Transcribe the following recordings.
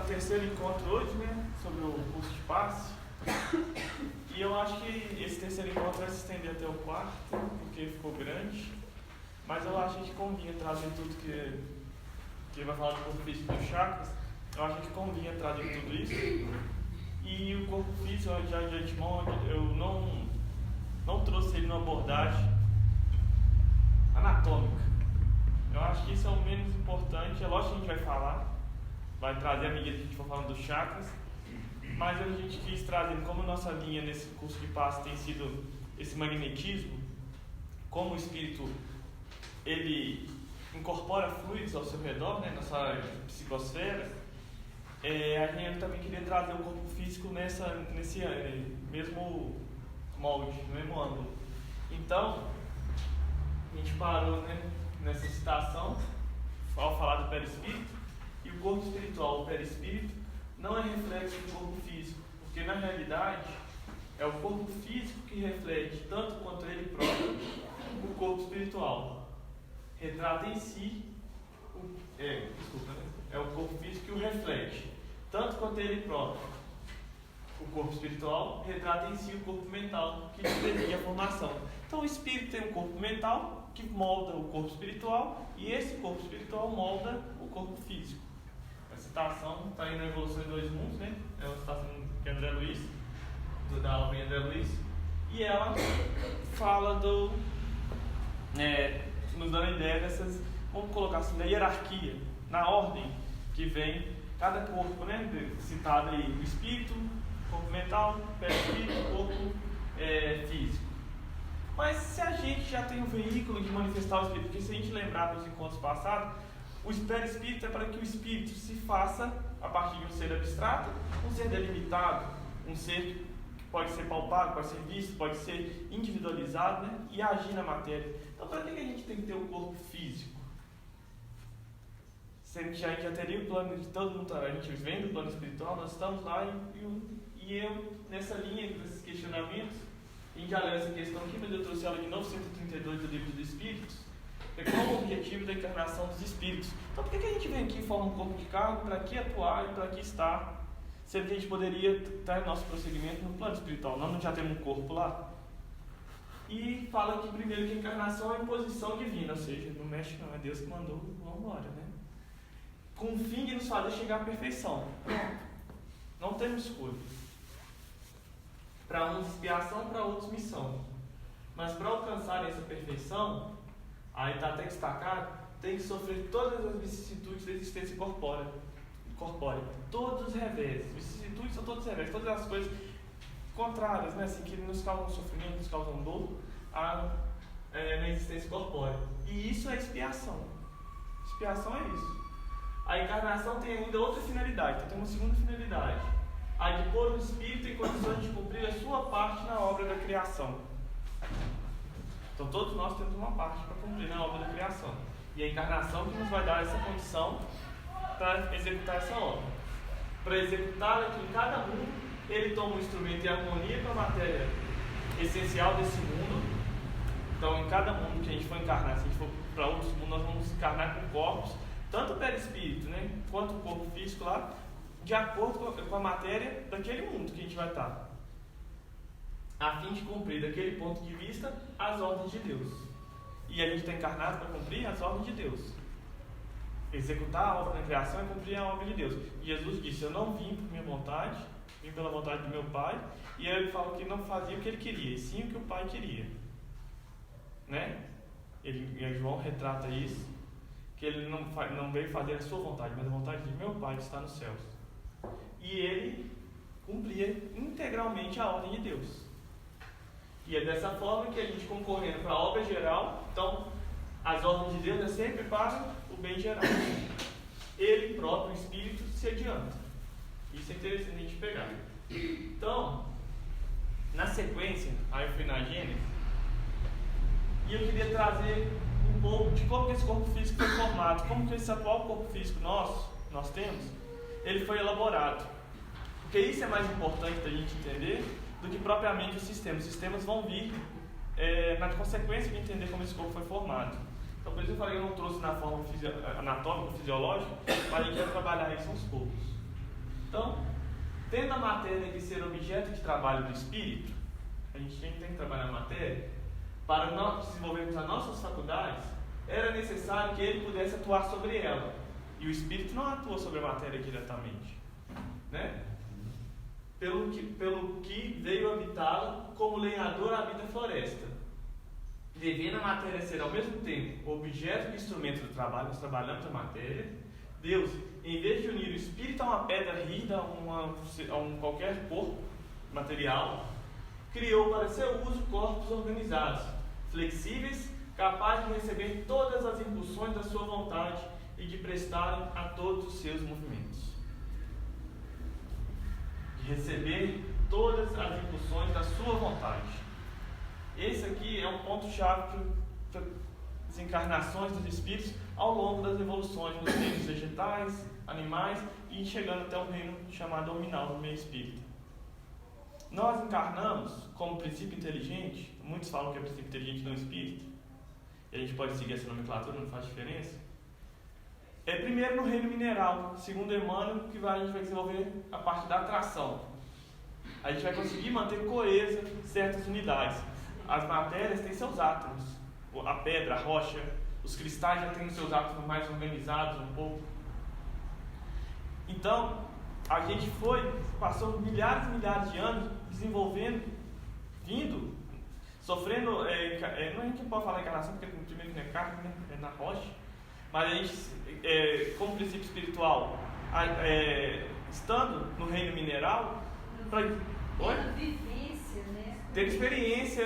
terceiro encontro hoje, né, sobre o curso de passe. E eu acho que esse terceiro encontro vai se estender até o quarto, porque ficou grande. Mas eu acho que convinha trazer tudo que vai falar do corpo físico dos chakras. Eu acho que convinha trazer tudo isso. E o corpo físico, já de antemão, eu não trouxe ele numa abordagem anatômica. Eu acho que isso é o menos importante. É lógico que a gente vai falar, vai trazer à medida que a gente for falando dos chakras, mas a gente quis trazer, como a nossa linha nesse curso de passe tem sido esse magnetismo, como o espírito ele incorpora fluidos ao seu redor, né, nossa psicosfera, a gente também queria trazer o corpo físico nesse mesmo molde, no mesmo ângulo. Então, a gente parou, né, nessa citação, ao falar do perispírito, e o corpo espiritual, o perispírito, não é reflexo do corpo físico, porque na realidade é o corpo físico que reflete, tanto quanto ele próprio, o corpo espiritual. Retrata em si, é o corpo físico que o reflete, tanto quanto ele próprio. O corpo espiritual retrata em si o corpo mental, que determina a formação. Então o espírito tem um corpo mental, que molda o corpo espiritual, e esse corpo espiritual molda o corpo físico. A citação está aí na Evolução em Dois Mundos, né? É uma citação de André Luiz, da aula de André Luiz, e ela fala nos dando a ideia dessas, vamos colocar assim, na hierarquia, na ordem que vem cada corpo, né? Citado aí o espírito, corpo mental, perispírito, corpo físico. Mas se a gente já tem um veículo de manifestar o espírito, porque se a gente lembrar dos encontros passados, o perispírito é para que o espírito se faça, a partir de um ser abstrato, um ser delimitado, um ser que pode ser palpável, pode ser visto, pode ser individualizado, né? E agir na matéria. Então, para que a gente tem que ter um corpo físico? Sendo que a gente já teria o plano de todo mundo, a gente vem do plano espiritual, nós estamos lá e eu, nessa linha desses questionamentos, a gente já leu essa questão aqui, mas eu trouxe ela de novo, 132 do Livro dos Espíritos, qual o objetivo da encarnação dos espíritos. Então, por que a gente vem aqui e forma um corpo de cargo, para que atuar e para que estar, sendo que a gente poderia estar em nosso prosseguimento no plano espiritual, nós não já temos um corpo lá? E fala aqui primeiro que a encarnação é imposição divina, ou seja, não mexe não, é Deus que mandou, vamos embora, né? Com o fim de nos fazer chegar à perfeição. Pronto. Não temos escolha. Para uns expiação, para outros missão. Mas para alcançar essa perfeição, aí está até destacado, tem que sofrer todas as vicissitudes da existência corpórea. Todos os revés. Vicissitudes são todos os revés, todas as coisas contrárias, né? Assim, que nos causam sofrimento, nos causam dor na existência corpórea. E isso é expiação. Expiação é isso. A encarnação tem ainda outra finalidade, então tem uma segunda finalidade, a de pôr o espírito em condições de cumprir a sua parte na obra da criação. Então todos nós temos uma parte para cumprir na obra da criação, e a encarnação que nos vai dar essa condição para executar essa obra. Para executá-la, que em cada mundo ele toma um instrumento em harmonia com a matéria essencial desse mundo. Então em cada mundo que a gente for encarnar, se a gente for para outros mundos, nós vamos encarnar com corpos, tanto o perispírito, né, quanto o corpo físico lá, de acordo com a matéria daquele mundo que a gente vai estar, a fim de cumprir, daquele ponto de vista, as ordens de Deus. E a gente está encarnado para cumprir as ordens de Deus. Executar a obra da criação é cumprir a obra de Deus. E Jesus disse: eu não vim por minha vontade, vim pela vontade do meu Pai. E aí ele falou que não fazia o que ele queria, e sim o que o Pai queria, né? João retrata isso, que ele não veio fazer a sua vontade, mas a vontade de meu Pai que está nos céus. E ele cumpria integralmente a ordem de Deus. E é dessa forma que a gente, concorrendo para a obra geral, então as ordens de Deus é sempre para o bem geral. Ele próprio, o Espírito, se adianta. Isso é interessante a gente pegar. Então, na sequência, aí eu fui na Gênesis, e eu queria trazer um pouco de como que esse corpo físico foi formado, como que esse atual corpo físico nós temos, ele foi elaborado. Porque isso é mais importante da gente entender do que propriamente os sistemas. Os sistemas vão vir na consequência de entender como esse corpo foi formado. Então, por isso eu falei que eu não trouxe na forma anatômica, fisiológica, mas a gente vai trabalhar isso aos poucos. Então, tendo a matéria que ser objeto de trabalho do espírito, a gente tem que trabalhar a matéria, para nós desenvolvermos as nossas faculdades, era necessário que ele pudesse atuar sobre ela. E o espírito não atua sobre a matéria diretamente, né? Pelo que veio habitá-la como lenhador habita a floresta. Devendo a matéria ser ao mesmo tempo objeto e instrumento do trabalho, nós trabalhamos a matéria, Deus, em vez de unir o espírito a uma pedra rígida, a um qualquer corpo material, criou para seu uso corpos organizados, flexíveis, capazes de receber todas as impulsões da sua vontade e de prestarem a todos os seus movimentos. De receber todas as impulsões da sua vontade. Esse aqui é um ponto-chave para as encarnações dos espíritos ao longo das evoluções nos reinos vegetais, animais e chegando até um reino chamado nominal no meio espírita. Nós encarnamos como princípio inteligente, muitos falam que é princípio inteligente não espírito, e a gente pode seguir essa nomenclatura, não faz diferença. Primeiro no reino mineral, segundo Emmanuel, que a gente vai desenvolver a parte da atração. A gente vai conseguir manter coesa certas unidades. As matérias têm seus átomos, a pedra, a rocha, os cristais já têm os seus átomos mais organizados um pouco. Então, a gente passou milhares e milhares de anos desenvolvendo, sofrendo, não é que pode falar encarnação, porque primeiro não é carne, né? É na rocha, mas a gente, como princípio espiritual, estando no reino mineral, ter experiência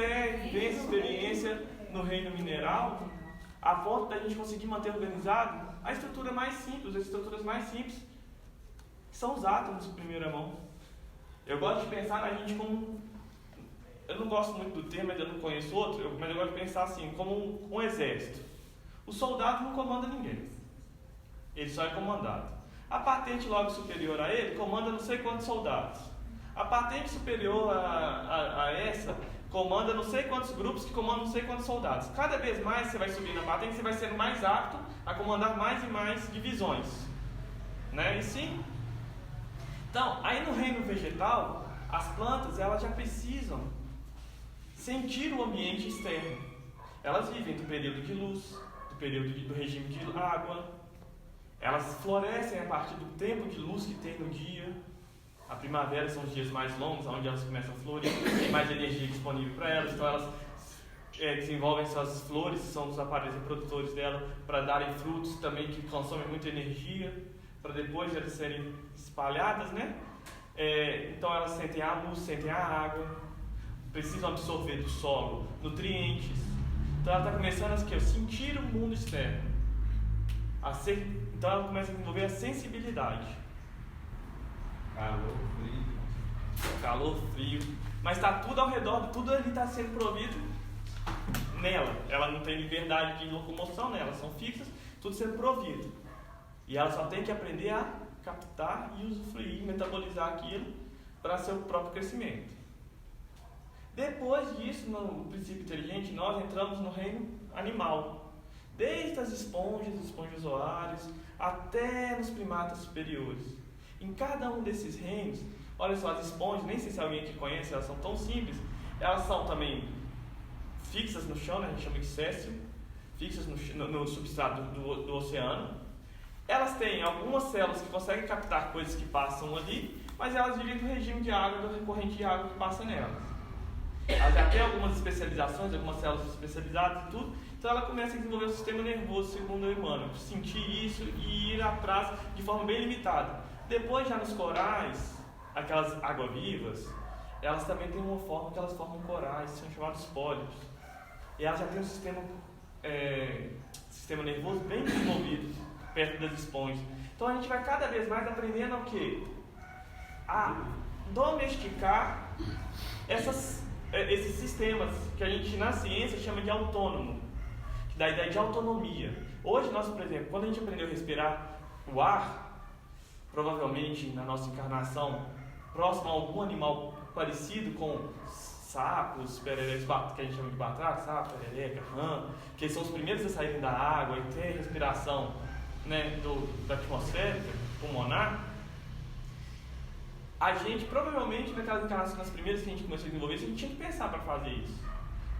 no reino mineral, a ponto da gente conseguir manter organizado a estrutura mais simples, as estruturas mais simples, que são os átomos de primeira mão. Eu gosto de pensar na gente como, eu não gosto muito do termo, eu não conheço outro, mas eu gosto de pensar assim, como um exército. O soldado não comanda ninguém, ele só é comandado. A patente logo superior a ele comanda não sei quantos soldados. A patente superior a essa comanda não sei quantos grupos que comandam não sei quantos soldados. Cada vez mais você vai subir na patente, você vai ser mais apto a comandar mais e mais divisões, né? E sim. Então, aí no reino vegetal, as plantas elas já precisam sentir o ambiente externo. Elas vivem do período de luz, do período do regime de água. Elas florescem a partir do tempo de luz que tem no dia. A primavera são os dias mais longos, onde elas começam a florir, tem mais energia disponível para elas, então elas desenvolvem suas flores, são os aparelhos reprodutores dela, para darem frutos também que consomem muita energia, para depois elas serem espalhadas, né? Então elas sentem a luz, sentem a água, precisam absorver do solo nutrientes. Então ela está começando a sentir o mundo externo. Então ela começa a desenvolver a sensibilidade. Calor, frio. Mas está tudo ao redor, tudo ali está sendo provido nela. Ela não tem liberdade de locomoção, né? Elas são fixas, tudo sendo provido. E ela só tem que aprender a captar e usufruir, metabolizar aquilo para seu próprio crescimento. Depois disso, no princípio inteligente, nós entramos no reino animal. Desde as esponjas, os esponjozoários, até nos primatas superiores. Em cada um desses reinos, olha só, as esponjas, nem sei se alguém aqui conhece, elas são tão simples, elas são também fixas no chão, né, a gente chama de céssio, fixas no substrato do oceano. Elas têm algumas células que conseguem captar coisas que passam ali, mas elas vivem do regime de água, da corrente de água que passa nelas. Ela já tem algumas especializações, algumas células especializadas e tudo, então ela começa a desenvolver um sistema nervoso, segundo o Emmanuel, sentir isso e ir atrás de forma bem limitada. Depois, já nos corais, aquelas água-vivas, elas também têm uma forma que elas formam corais, são chamados pólipos. E elas já têm um sistema nervoso bem desenvolvido, perto das esponjas. Então a gente vai cada vez mais aprendendo o quê? A domesticar esses sistemas que a gente na ciência chama de autônomo, que dá a ideia de autonomia. Hoje nós, por exemplo, quando a gente aprendeu a respirar o ar, provavelmente na nossa encarnação, próximo a algum animal parecido com sapos, pererecas, que a gente chama de batraca, sapo, perereca, rã, que são os primeiros a saírem da água e ter respiração, né, da atmosférica pulmonar. A gente, provavelmente, naquelas encarnações, nas primeiras que a gente começou a desenvolver, a gente tinha que pensar para fazer isso.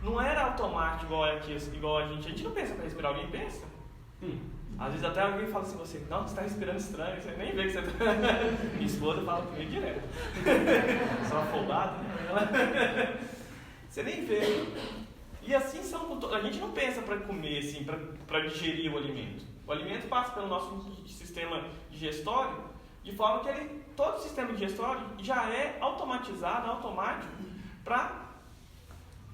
Não era automático igual a gente não pensa para respirar, alguém pensa. Às vezes até alguém fala assim, você está respirando estranho, você nem vê que você está... Minha esposa fala comigo direto. Só afobado, né? Você nem vê. E assim a gente não pensa para comer, assim, para digerir o alimento. O alimento passa pelo nosso sistema digestório, de forma que todo o sistema digestório já é automático, para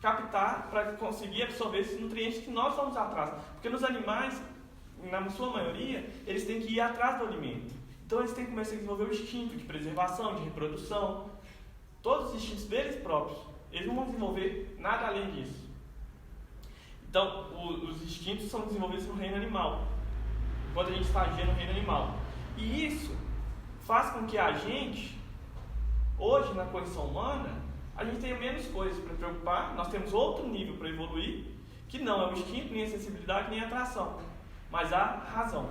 captar, para conseguir absorver esses nutrientes que nós vamos atrás. Porque nos animais, na sua maioria, eles têm que ir atrás do alimento. Então eles têm que começar a desenvolver o instinto de preservação, de reprodução. Todos os instintos deles próprios. Eles não vão desenvolver nada além disso. Então, os instintos são desenvolvidos no reino animal, enquanto a gente estagia no reino animal. E isso faz com que a gente, hoje na condição humana, a gente tenha menos coisas para preocupar, nós temos outro nível para evoluir, que não é o instinto, nem a sensibilidade, nem a atração, mas a razão.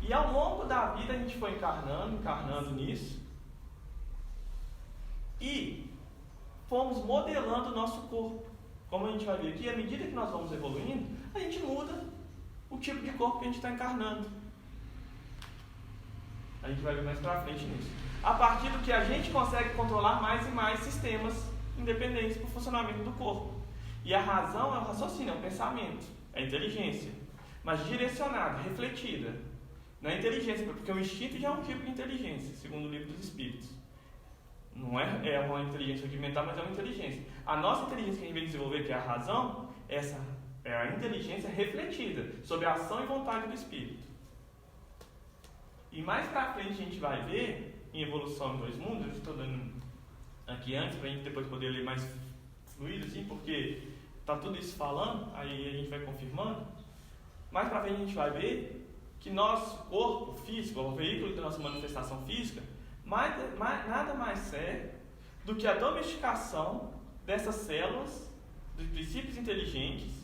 E ao longo da vida a gente foi encarnando nisso, e fomos modelando o nosso corpo. Como a gente vai ver aqui, à medida que nós vamos evoluindo, a gente muda o tipo de corpo que a gente está encarnando. A gente vai ver mais pra frente nisso. A partir do que a gente consegue controlar mais e mais sistemas independentes para o funcionamento do corpo. E a razão é o raciocínio, é o pensamento, é a inteligência. Mas direcionada, refletida. Não é inteligência, porque o instinto já é um tipo de inteligência, segundo o livro dos Espíritos. Não é uma inteligência rudimentar, mas é uma inteligência. A nossa inteligência que a gente vem desenvolver, que é a razão, essa é a inteligência refletida sobre a ação e vontade do Espírito. E mais pra frente a gente vai ver, em Evolução em Dois Mundos, eu estou dando aqui antes, para a gente depois poder ler mais fluido, assim, porque está tudo isso falando, aí a gente vai confirmando. Mais pra frente a gente vai ver que nosso corpo físico, o veículo da nossa manifestação física, nada mais é do que a domesticação dessas células, dos princípios inteligentes,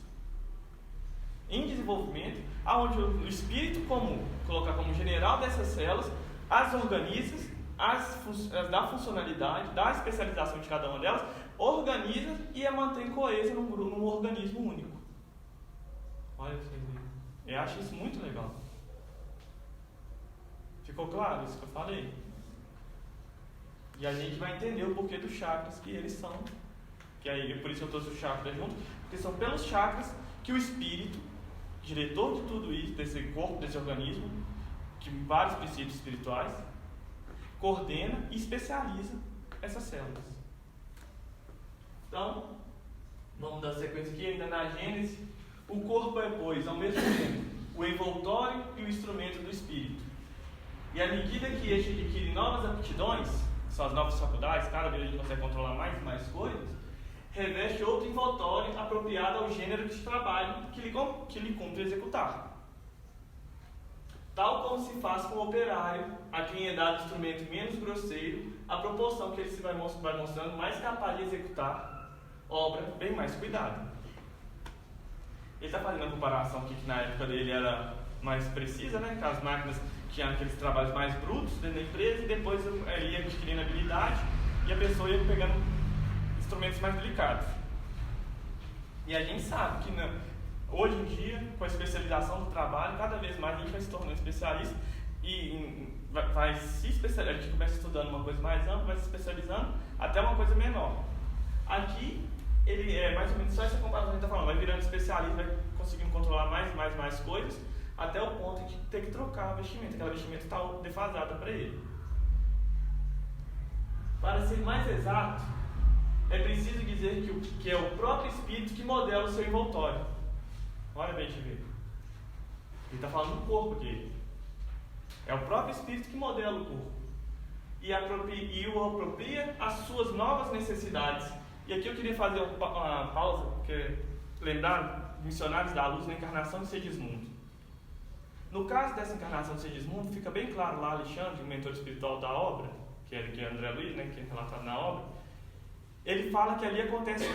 em desenvolvimento, onde o espírito comum, colocar como general dessas células, as organiza, as dá funcionalidade, dá a especialização de cada uma delas, organiza e a mantém coesa num organismo único. Olha pra vocês verem. Eu acho isso muito legal. Ficou claro isso que eu falei? E a gente vai entender o porquê dos chakras, que eles são, que aí por isso eu trouxe os chakras junto, porque são pelos chakras que o espírito, diretor de tudo isso, desse corpo, desse organismo, de vários princípios espirituais, coordena e especializa essas células. Então, vamos dar sequência aqui, ainda na Gênese. O corpo é, pois, ao mesmo tempo, o envoltório e o instrumento do espírito. E à medida que este adquire novas aptidões, que são as novas faculdades, cada vez a gente consegue controlar mais e mais coisas, reveste outro envoltório apropriado ao gênero de trabalho que lhe cumpre executar. Tal como se faz com o operário, a quem é dado instrumento menos grosseiro, à proporção que ele se vai mostrando mais capaz de executar obra bem mais cuidada. Ele está fazendo a comparação aqui que na época dele era mais precisa, né? Que as máquinas tinham aqueles trabalhos mais brutos dentro da empresa e depois ia adquirindo habilidade e a pessoa ia pegando instrumentos mais delicados. E a gente sabe que hoje em dia, com a especialização do trabalho, cada vez mais a gente vai se tornando especialista e vai se especializar. A gente começa estudando uma coisa mais ampla, vai se especializando até uma coisa menor. Aqui, ele é mais ou menos só essa comparação que a gente está falando, vai virando especialista, vai conseguindo controlar mais coisas, até o ponto de ter que trocar a vestimenta, aquela vestimenta está defasada para ele. Para ser mais exato, é preciso dizer que é o próprio espírito que modela o seu envoltório. Olha bem, deixa eu ver. Ele está falando do corpo dele. É o próprio espírito que modela o corpo. E o apropria às suas novas necessidades. E aqui eu queria fazer uma pausa, porque lembrar missionários da luz na encarnação de Segismundo. No caso dessa encarnação de Segismundo, fica bem claro lá, Alexandre, o mentor espiritual da obra, que é André Luiz, né, que é relatado na obra, ele fala que ali acontece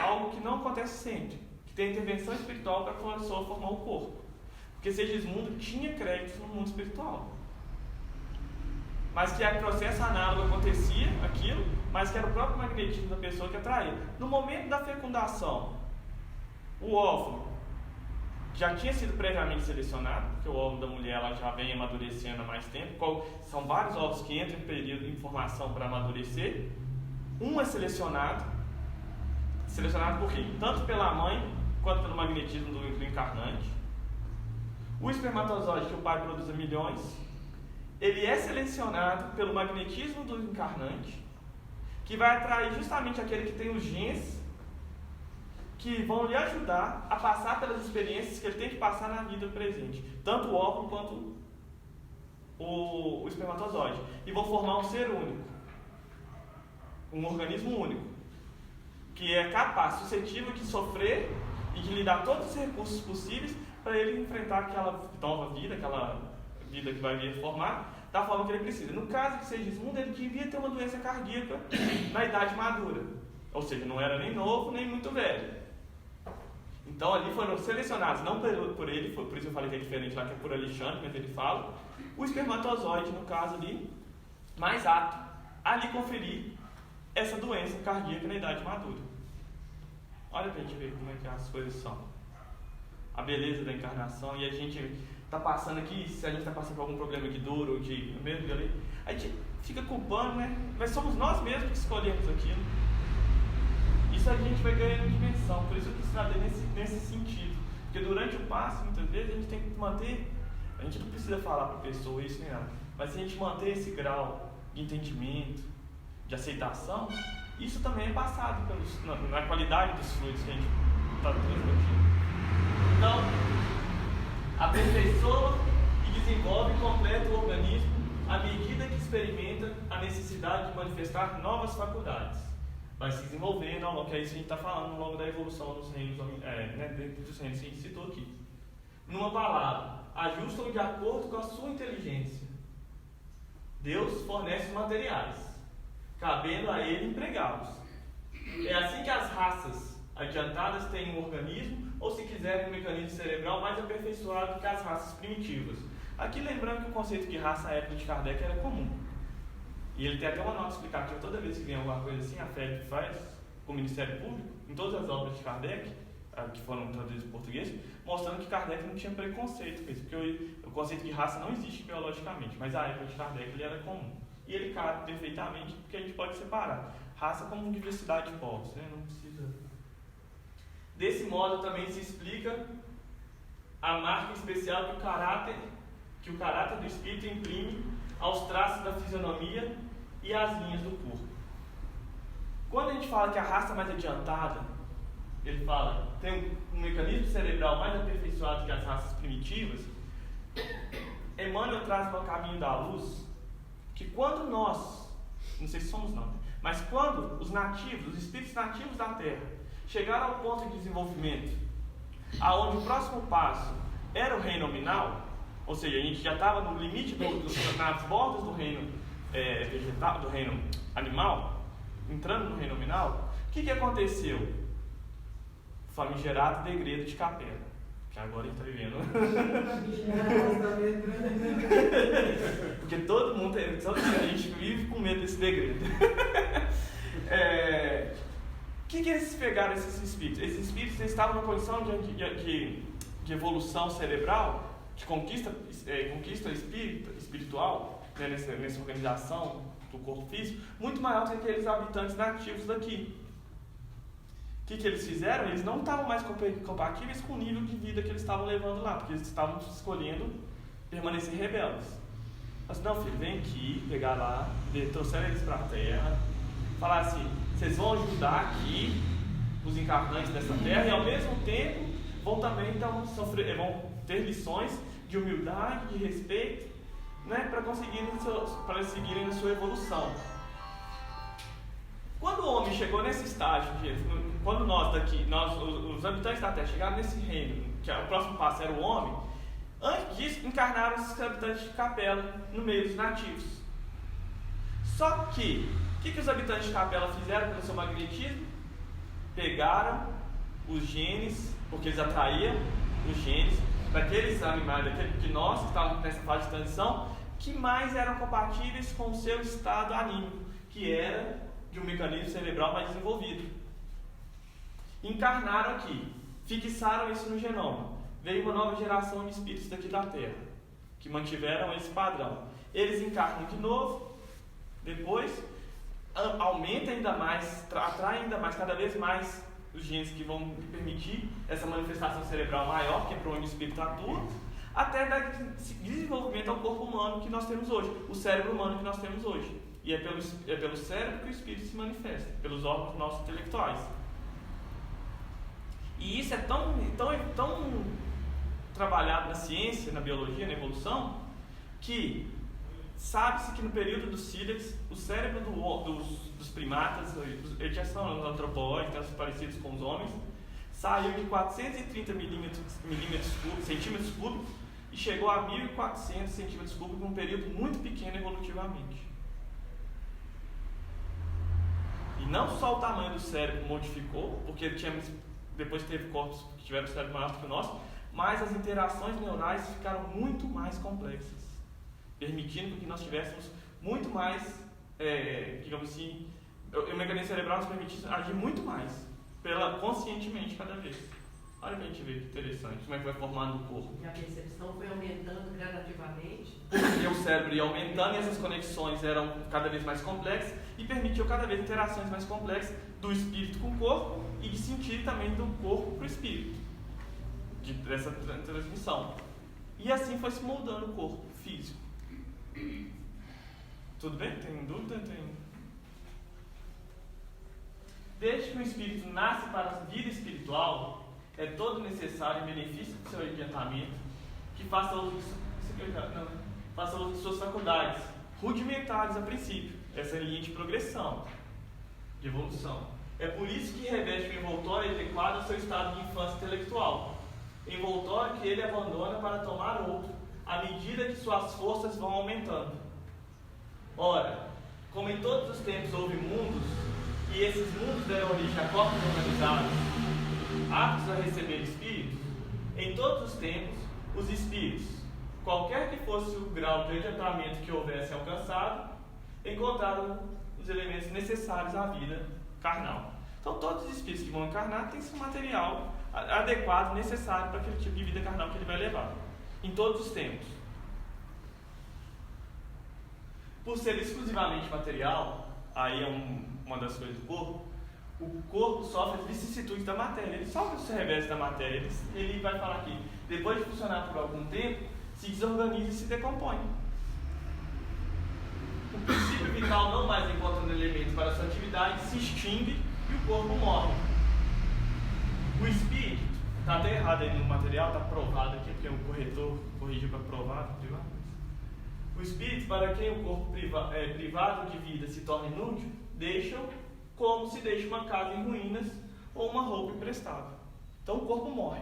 algo que não acontece sempre, que tem intervenção espiritual para a pessoa formar o corpo. Porque Segismundo tinha créditos no mundo espiritual. mas que a processo análogo acontecia aquilo, mas que era o próprio magnetismo da pessoa que atraía. No momento da fecundação, o óvulo já tinha sido previamente selecionado, porque o óvulo da mulher ela já vem amadurecendo há mais tempo. São vários óvulos que entram em período de formação para amadurecer. Um é selecionado por quê? Tanto pela mãe quanto pelo magnetismo do encarnante. O espermatozoide, que o pai produz a milhões, ele é selecionado pelo magnetismo do encarnante, que vai atrair justamente aquele que tem os genes que vão lhe ajudar a passar pelas experiências que ele tem que passar na vida presente, tanto o óvulo quanto o espermatozoide, e vão formar um ser único, um organismo único, que é capaz, suscetível de sofrer e de lhe dar todos os recursos possíveis para ele enfrentar aquela nova vida, aquela vida que vai vir formar, da forma que ele precisa. No caso de Segismundo, ele devia ter uma doença cardíaca na idade madura, ou seja, não era nem novo nem muito velho. Então ali foram selecionados, não por ele, por isso eu falei que é diferente lá, que é por Alexandre, mas ele fala, o espermatozoide, no caso ali, mais apto a lhe conferir essa doença cardíaca na idade madura. Olha pra gente ver como é que as coisas são. A beleza da encarnação, e a gente está passando aqui, se a gente está passando por algum problema de dor ou de mesmo ali, a gente fica culpando, né? Mas somos nós mesmos que escolhemos aquilo. Isso a gente vai ganhando dimensão, por isso eu quis trazer nesse sentido. Porque durante o passo, muitas vezes, a gente tem que manter, a gente não precisa falar para a pessoa isso nem nada, mas se a gente manter esse grau de entendimento, de aceitação, isso também é passado na qualidade dos fluidos que a gente está transmitindo. Então, aperfeiçoa e desenvolve e completa o organismo à medida que experimenta a necessidade de manifestar novas faculdades. Vai se desenvolvendo ao longo, que é isso que a gente está falando, ao longo da evolução dos reinos, dentro dos reinos que a gente citou aqui. Numa palavra, ajustam de acordo com a sua inteligência. Deus fornece os materiais, cabendo a ele empregá-los. É assim que as raças adiantadas têm um organismo, ou se quiserem um mecanismo cerebral mais aperfeiçoado que as raças primitivas. Aqui lembrando que o conceito de raça à época de Kardec era comum. E ele tem até uma nota explicativa toda vez que vem alguma coisa assim, a FEB faz com o Ministério Público, em todas as obras de Kardec, que foram traduzidas em português, mostrando que Kardec não tinha preconceito com isso, porque o conceito de raça não existe biologicamente, mas a época de Kardec ele era comum. E ele cabe perfeitamente, porque a gente pode separar raça como diversidade de povos, né? Não precisa. Desse modo também se explica a marca especial que o caráter do espírito imprime aos traços da fisionomia e às linhas do corpo. Quando a gente fala que a raça mais adiantada, ele fala, tem um mecanismo cerebral mais aperfeiçoado que as raças primitivas, Emmanuel traz no caminho da luz que quando nós, não sei se somos não, mas quando os nativos, os espíritos nativos da Terra, chegaram ao ponto de desenvolvimento aonde o próximo passo era o reino nominal, ou seja, a gente já estava no limite, nas bordas do reino vegetal, do reino animal, entrando no reino nominal, o que aconteceu? O famigerado degredo de Capela, que agora a gente está vivendo. Porque todo mundo, a gente vive com medo desse degredo. O que eles pegaram, esses espíritos? Esses espíritos estavam numa condição de evolução cerebral, de conquista espiritual, né, nessa organização do corpo físico, muito maior do que aqueles habitantes nativos daqui. O que eles fizeram? Eles não estavam mais compatíveis com o nível de vida que eles estavam levando lá, porque eles estavam escolhendo permanecer rebeldes. Mas não, filho, vem aqui, pegar lá, trouxeram eles para a Terra, falar assim, vocês vão ajudar aqui os encarnantes dessa Terra e ao mesmo tempo vão também então, vão ter lições de humildade, de respeito, né, para seguirem a sua evolução. Quando o homem chegou nesse estágio, quando os habitantes da Terra chegaram nesse reino, que o próximo passo era o homem, antes disso encarnaram esses habitantes de Capela no meio dos nativos. Só que, o que os habitantes de Capela fizeram pelo seu magnetismo? Pegaram os genes, porque eles atraíam os genes daqueles animais, de nós que estávamos nessa fase de transição, que mais eram compatíveis com o seu estado anímico, que era de um mecanismo cerebral mais desenvolvido. Encarnaram aqui, fixaram isso no genoma. Veio uma nova geração de espíritos daqui da Terra, que mantiveram esse padrão. Eles encarnam de novo, depois aumenta ainda mais, atrai ainda mais, cada vez mais os genes que vão permitir essa manifestação cerebral maior, que é para onde o espírito atua, até dar desenvolvimento ao corpo humano que nós temos hoje, o cérebro humano que nós temos hoje. E é pelo cérebro que o espírito se manifesta, pelos órgãos nossos intelectuais. E isso é tão trabalhado na ciência, na biologia, na evolução, que sabe-se que no período dos sílex, o cérebro dos primatas, eles já são antropóides, parecidos com os homens, saiu de 430 centímetros cúbicos e chegou a 1.400 centímetros cúbicos num período muito pequeno evolutivamente. E não só o tamanho do cérebro modificou, porque depois teve corpos que tiveram cérebro maior que o nosso, mas as interações neurais ficaram muito mais complexas, permitindo que nós tivéssemos muito mais, digamos assim, o mecanismo cerebral nos permitisse agir muito mais, conscientemente cada vez. Olha pra gente ver que interessante, como é que vai formando o corpo. E a percepção foi aumentando gradativamente? Porque o cérebro ia aumentando e essas conexões eram cada vez mais complexas e permitiu cada vez interações mais complexas do espírito com o corpo e de sentir também do corpo para o espírito, dessa transmissão. E assim foi se moldando o corpo físico. Tudo bem? Tem dúvida? Desde que o espírito nasce para a vida espiritual, é todo necessário, em benefício do seu adiantamento, que faça uso de suas faculdades, rudimentares a princípio, essa linha de progressão, de evolução. É por isso que reveste o envoltório adequado ao seu estado de infância intelectual, envoltório que ele abandona para tomar outro, à medida que suas forças vão aumentando. Ora, como em todos os tempos houve mundos, e esses mundos deram origem a corpos organizados, aptos a receber espíritos, em todos os tempos, os espíritos, qualquer que fosse o grau de adiantamento que houvesse alcançado, encontraram os elementos necessários à vida carnal. Então, todos os espíritos que vão encarnar têm esse material adequado, necessário para aquele tipo de vida carnal que ele vai levar, em todos os tempos. Por ser exclusivamente material, aí é uma das coisas do corpo, o corpo sofre as vicissitudes da matéria, ele sofre os revés da matéria, ele vai falar aqui, depois de funcionar por algum tempo, se desorganiza e se decompõe. O princípio vital não mais encontrando elemento para sua atividade, se extingue e o corpo morre. O espírito, está até errado aí no material, está provado aqui, porque o corretor corrigiu para provar, privado. O espírito, para quem o corpo privado de vida se torna inútil, deixa-o como se deixa uma casa em ruínas ou uma roupa emprestável. Então o corpo morre.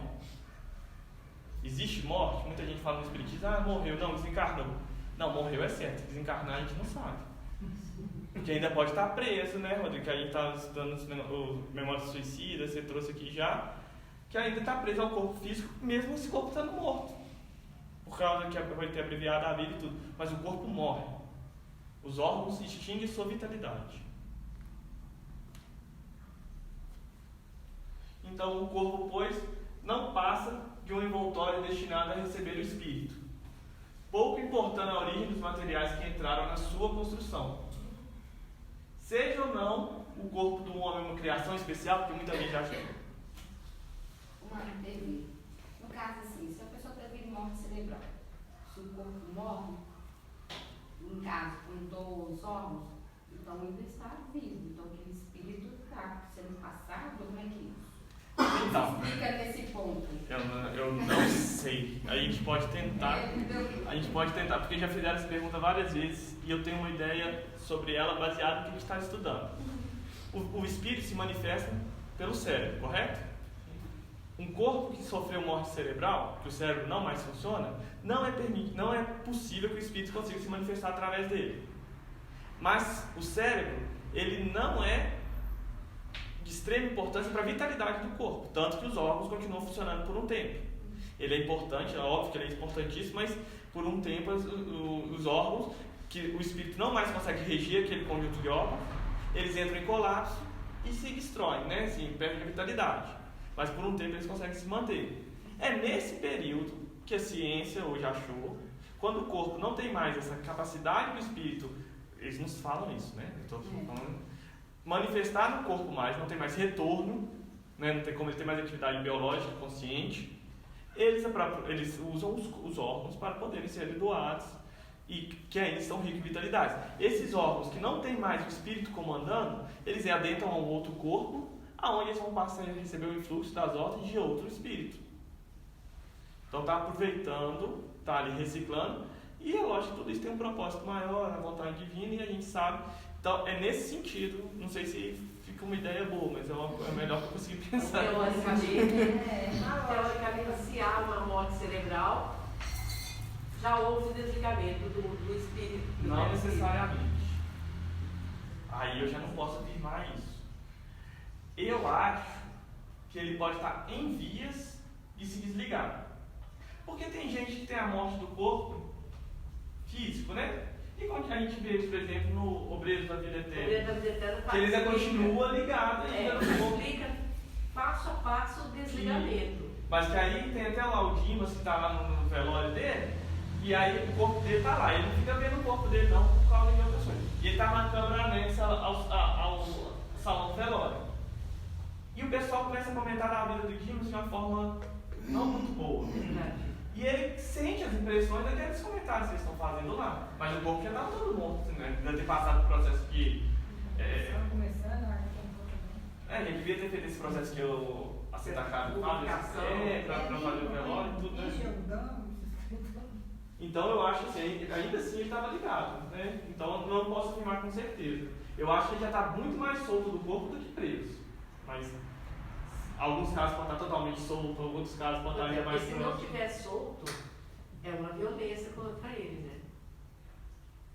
Existe morte? Muita gente fala no espiritismo, morreu, não, desencarnou. Não, morreu é certo, desencarnar a gente não sabe. Porque ainda pode estar preso, né, Rodrigo? Que a gente está estudando o Memória Suicida, você trouxe aqui já, que ainda está preso ao corpo físico, mesmo esse corpo estando morto. Por causa que vai ter abreviado a vida e tudo. Mas o corpo morre. Os órgãos extinguem sua vitalidade. Então o corpo, pois, não passa de um envoltório destinado a receber o espírito, pouco importando a origem dos materiais que entraram na sua construção. Seja ou não o corpo do homem uma criação especial, porque muita gente acha que... No caso assim, se a pessoa teve morte cerebral, se o corpo morre, em caso, com os órgãos, então ainda está vivo, então aquele espírito está sendo passado, como é que é isso? Então, explica nesse ponto. Eu não sei. A gente pode tentar, porque já fizeram essa pergunta várias vezes e eu tenho uma ideia sobre ela baseada no que a gente está estudando. O espírito se manifesta pelo cérebro, correto? Um corpo que sofreu morte cerebral, que o cérebro não mais funciona, não é possível que o espírito consiga se manifestar através dele. Mas o cérebro, ele não é de extrema importância para a vitalidade do corpo, tanto que os órgãos continuam funcionando por um tempo. ele é importante, é óbvio que ele é importantíssimo, mas por um tempo os órgãos, que o espírito não mais consegue reger aquele conjunto de órgãos, eles entram em colapso e se destroem, né? Assim, perdem a vitalidade. Mas por um tempo eles conseguem se manter. É nesse período que a ciência hoje achou, quando o corpo não tem mais essa capacidade do espírito, eles nos falam isso, né? Eu tô falando, manifestar no corpo mais, não tem mais retorno, né? Não tem como ele ter mais atividade biológica consciente, eles usam os órgãos para poderem ser doados e que ainda estão ricos em vitalidade. Esses órgãos que não tem mais o espírito comandando, eles adentram a um outro corpo, aonde eles vão passar a receber o influxo das ordens de outro espírito. Então está aproveitando, está ali reciclando, e é lógico que tudo isso tem um propósito maior, a vontade divina, e a gente sabe. Então é nesse sentido, não sei se fica uma ideia boa, mas é o melhor que eu consegui pensar. Teoricamente, se há uma morte cerebral, já houve desligamento do espírito. Não necessariamente. Aí eu já não posso afirmar isso. Eu acho que ele pode estar em vias de se desligar. Porque tem gente que tem a morte do corpo físico, né? E quando a gente vê isso, por exemplo, no Obreiros da Vida Eterna, que ele ainda continua ligado ainda no corpo. Explica passo a passo o desligamento. Mas que aí tem até lá o Dimas que está lá no velório dele, e aí o corpo dele está lá. Ele não fica vendo o corpo dele não por causa de outras coisas. E ele está na câmara anexa ao salão do velório. E o pessoal começa a comentar a vida do Dimas de uma forma não muito boa. E ele sente as impressões daqueles comentários que eles estão fazendo lá. Mas o corpo já estava todo morto, né? Deve ter passado o processo que... ele devia ter feito esse processo que eu aceito a cara para fazer o velório e tudo, né? Então eu acho assim, ainda assim ele estava ligado, né? Então não posso afirmar com certeza. Eu acho que ele já está muito mais solto do corpo do que preso. Mas alguns casos podem estar totalmente solto, outros casos podem estar ainda mais preso. Se não estiver solto, é uma violência contra ele, né?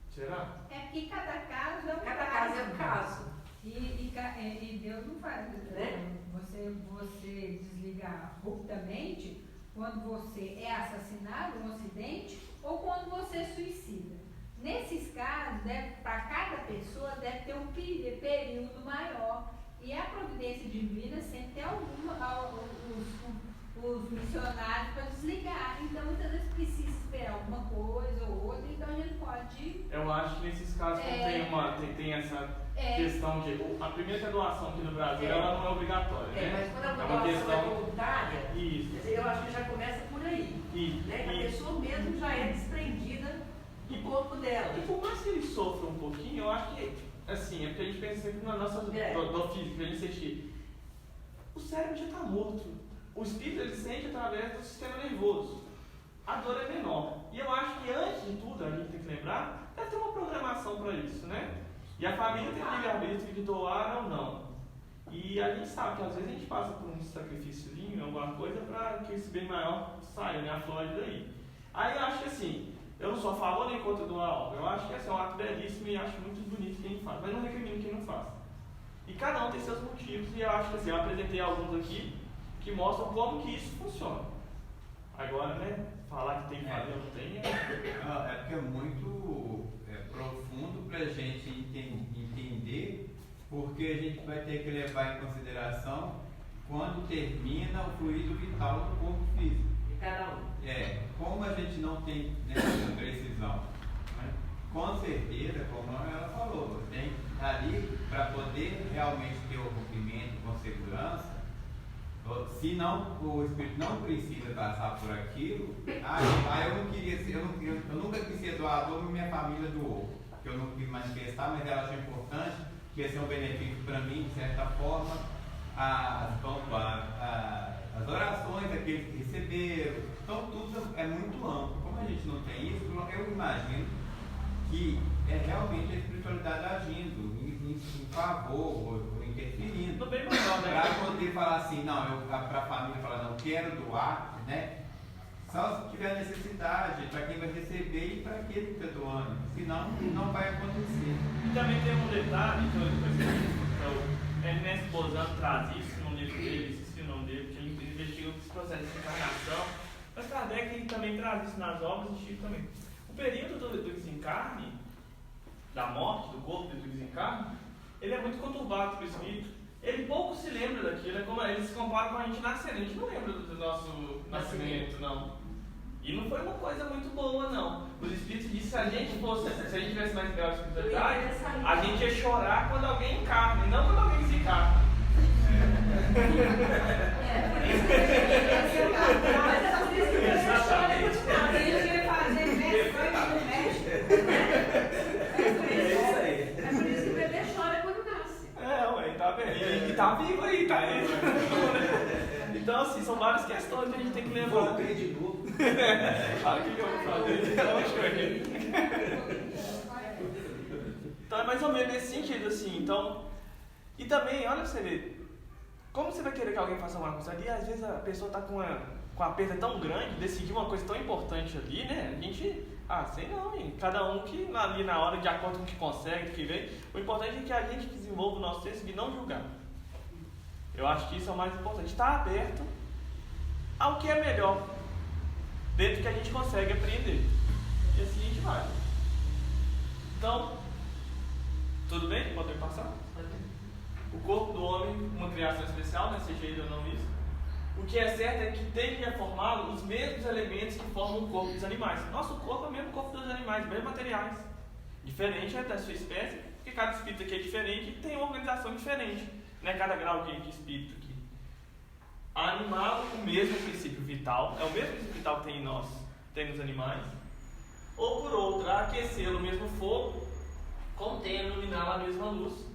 Será? É porque cada caso é um Cada caso é um caso. E Deus não faz, né? Você desligar abruptamente quando você é assassinado, um acidente, ou quando você suicida. Nesses casos, para cada pessoa deve ter um período maior. E a providência divina sempre tem os missionários para desligar. Então, muitas vezes precisa esperar alguma coisa ou outra, então a gente pode... Eu acho que nesses casos tem essa questão de... A primeira doação aqui no Brasil, ela não é obrigatória, né? Mas quando a doação é voluntária, eu acho que já começa por aí. Né? A pessoa mesmo já é desprendida do corpo dela. E por mais que ele sofra um pouquinho, eu acho que... Assim, é porque a gente pensa sempre na nossa do físico, a gente sente... O cérebro já está morto. O espírito ele sente através do sistema nervoso. A dor é menor. E eu acho que antes de tudo, a gente tem que lembrar, deve ter uma programação para isso, né? E a família tem livre-arbítrio de doar ou não. E a gente sabe que às vezes a gente passa por um sacrifíciozinho, alguma coisa, para que esse bem maior saia, né? Aflore daí. Aí eu acho que assim, eu não sou a favor nem contra doar algo. Eu acho que é um ato belíssimo e acho muito bonito quem faz. Mas não recrimino quem não faz. E cada um tem seus motivos. E eu acho que assim, eu apresentei alguns aqui que mostram como que isso funciona. Agora, né, falar que tem que fazer ou não tem... É porque é muito profundo para a gente entender, porque a gente vai ter que levar em consideração quando termina o fluido vital do corpo físico. De cada um. Como a gente não tem essa precisão, né? Com certeza, como ela falou, tem ali para poder realmente ter o rompimento com segurança. Se não, o espírito não precisa passar por aquilo, eu não queria ser, eu nunca quis ser doador, mas minha família doou, que eu não quis manifestar, mas ela achou importante, que ia ser um benefício para mim, de certa forma, as orações daqueles que receberam, então tudo é muito amplo. Como a gente não tem isso, eu imagino que é realmente a espiritualidade agindo em favor, ou interferindo, para poder falar assim, para a família falar, não quero doar, né? Só se tiver necessidade, para quem vai receber e para aquele que está doando, senão não vai acontecer. E também tem um detalhe que o Ernesto Bozano traz isso no livro dele, esqueci o nome dele, que ele investiga esse processo de encarnação, Mas Kardec também traz isso nas obras, e Chico também. O período do desencarne, da morte, do corpo e do desencarne, ele é muito conturbado para o espírito. Ele pouco se lembra daquilo, é como ele se compara com a gente nascendo. A gente não lembra do nosso nascimento, não. E não foi uma coisa muito boa, não. Os espíritos dizem que se a gente tivesse mais grau de espiritualidade, a gente ia chorar quando alguém encarna, e não quando alguém desencarna. E tá vivo aí, tá aí. Então, assim, são várias questões que a gente tem que levar. Voltei de novo. Fala o que eu vou fazer. Então, é mais ou menos nesse sentido, assim. Então, e também, olha pra você ver, como você vai querer que alguém faça uma coisa ali, às vezes a pessoa tá com uma perda tão grande, decidir uma coisa tão importante ali, né? A gente, sei não, hein? Cada um que ali na hora, de acordo com o que consegue, o que vem. O importante é que a gente desenvolva o nosso senso de não julgar. Eu acho que isso é o mais importante, estar aberto ao que é melhor, dentro do que a gente consegue apreender. E assim a gente vai. Então, tudo bem? Podem passar? O corpo do homem, uma criação especial, né? Seja ele ou não isso. O que é certo é que tem que reformá-lo os mesmos elementos que formam o corpo dos animais. Nosso corpo é o mesmo corpo dos animais, mesmos materiais. Diferente da sua espécie, porque cada espírito aqui é diferente e tem uma organização diferente. Não é cada grau de espírito aqui. Animal, o mesmo princípio vital, é o mesmo princípio vital que tem em nós, tem nos animais. Ou por outro, aquecê-lo o mesmo fogo, contendo, iluminá-lo a mesma luz,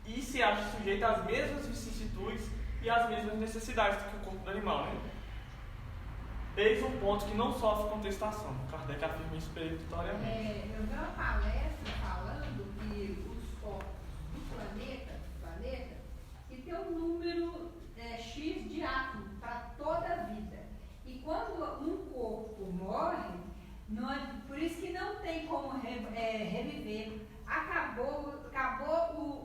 e se acha sujeito às mesmas vicissitudes e às mesmas necessidades que o corpo do animal, né? Eis um ponto que não sofre contestação. Kardec afirma isso peremptoriamente. Eu vi uma palestra falando que os corpos do planeta, que tem um número X de átomos para toda a vida. E quando um corpo morre, por isso que não tem como reviver. Acabou,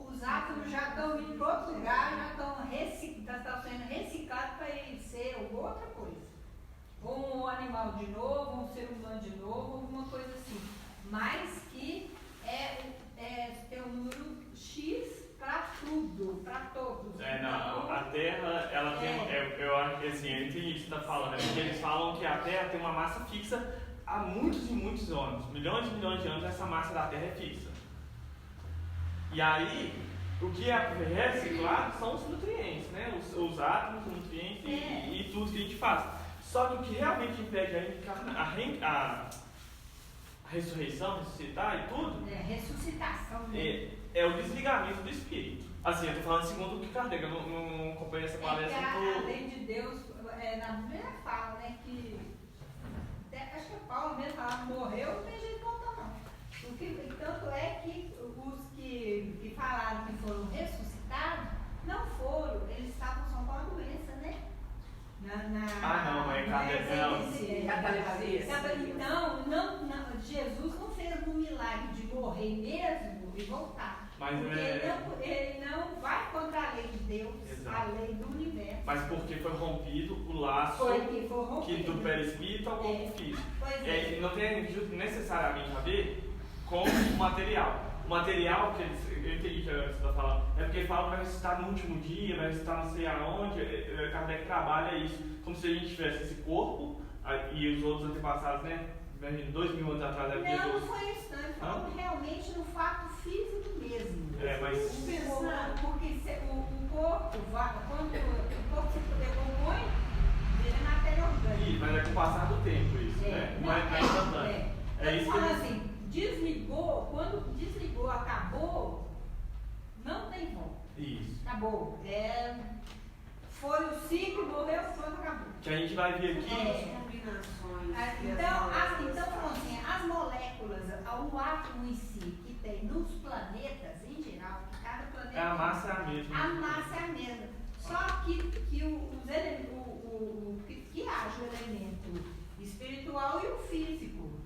os átomos já estão indo para outro lugar, já estão sendo reciclados para ele ser outra coisa. Ou um animal de novo, um ser humano de novo, alguma coisa assim. Mas que tem um número X para tudo, para todos. Não, a Terra, ela tem. Eu acho que assim, eu entendi o que você está falando, porque eles falam que a Terra tem uma massa fixa há muitos e muitos anos. Milhões e milhões de anos, essa massa da Terra é fixa. E aí, o que é reciclado são os nutrientes, né? Os átomos, os nutrientes e tudo que a gente faz. Só que o que realmente impede a ressurreição, ressuscitar e tudo. Ressuscitação. É o desligamento do espírito. Assim, eu estou falando segundo o que Kardec, eu não acompanhei essa palestra. A lei de Deus, na Bíblia fala, né, que. Acho que Paulo mesmo falava, morreu, não tem jeito de voltar, não. Tanto é que os que falaram que foram ressuscitados, não foram, eles estavam só com a doença, né? Não, é Kardec, Então, Jesus não fez um milagre de morrer mesmo e voltar. Mas ele não vai contra a lei de Deus, exato. A lei do universo. Mas porque foi rompido o laço que do perispírito ao corpo físico. Não tem necessariamente a ver com o material. O material que eu entendi que você está falando, é porque fala que vai ressuscitar no último dia, vai ressuscitar não sei aonde. Kardec trabalha isso como se a gente tivesse esse corpo e os outros antepassados, né? 2000 anos atrás. Não foi isso, não. Ele falou realmente no fato físico mesmo. Porque o corpo, quando o corpo se decompõe, vira matéria orgânica. Mas é com o passar do tempo isso, né? Não é instantâneo. Isso fala assim, desligou, quando desligou, acabou, não tem volta. Isso. Acabou. Foi o ciclo, morreu, pronto, acabou. Que a gente vai ver aqui. Então, falando assim, as moléculas, o átomo em si, que tem nos planetas, em geral, que cada planeta. A massa é a mesma. A massa é a mesma. Só que que haja o elemento espiritual e o físico.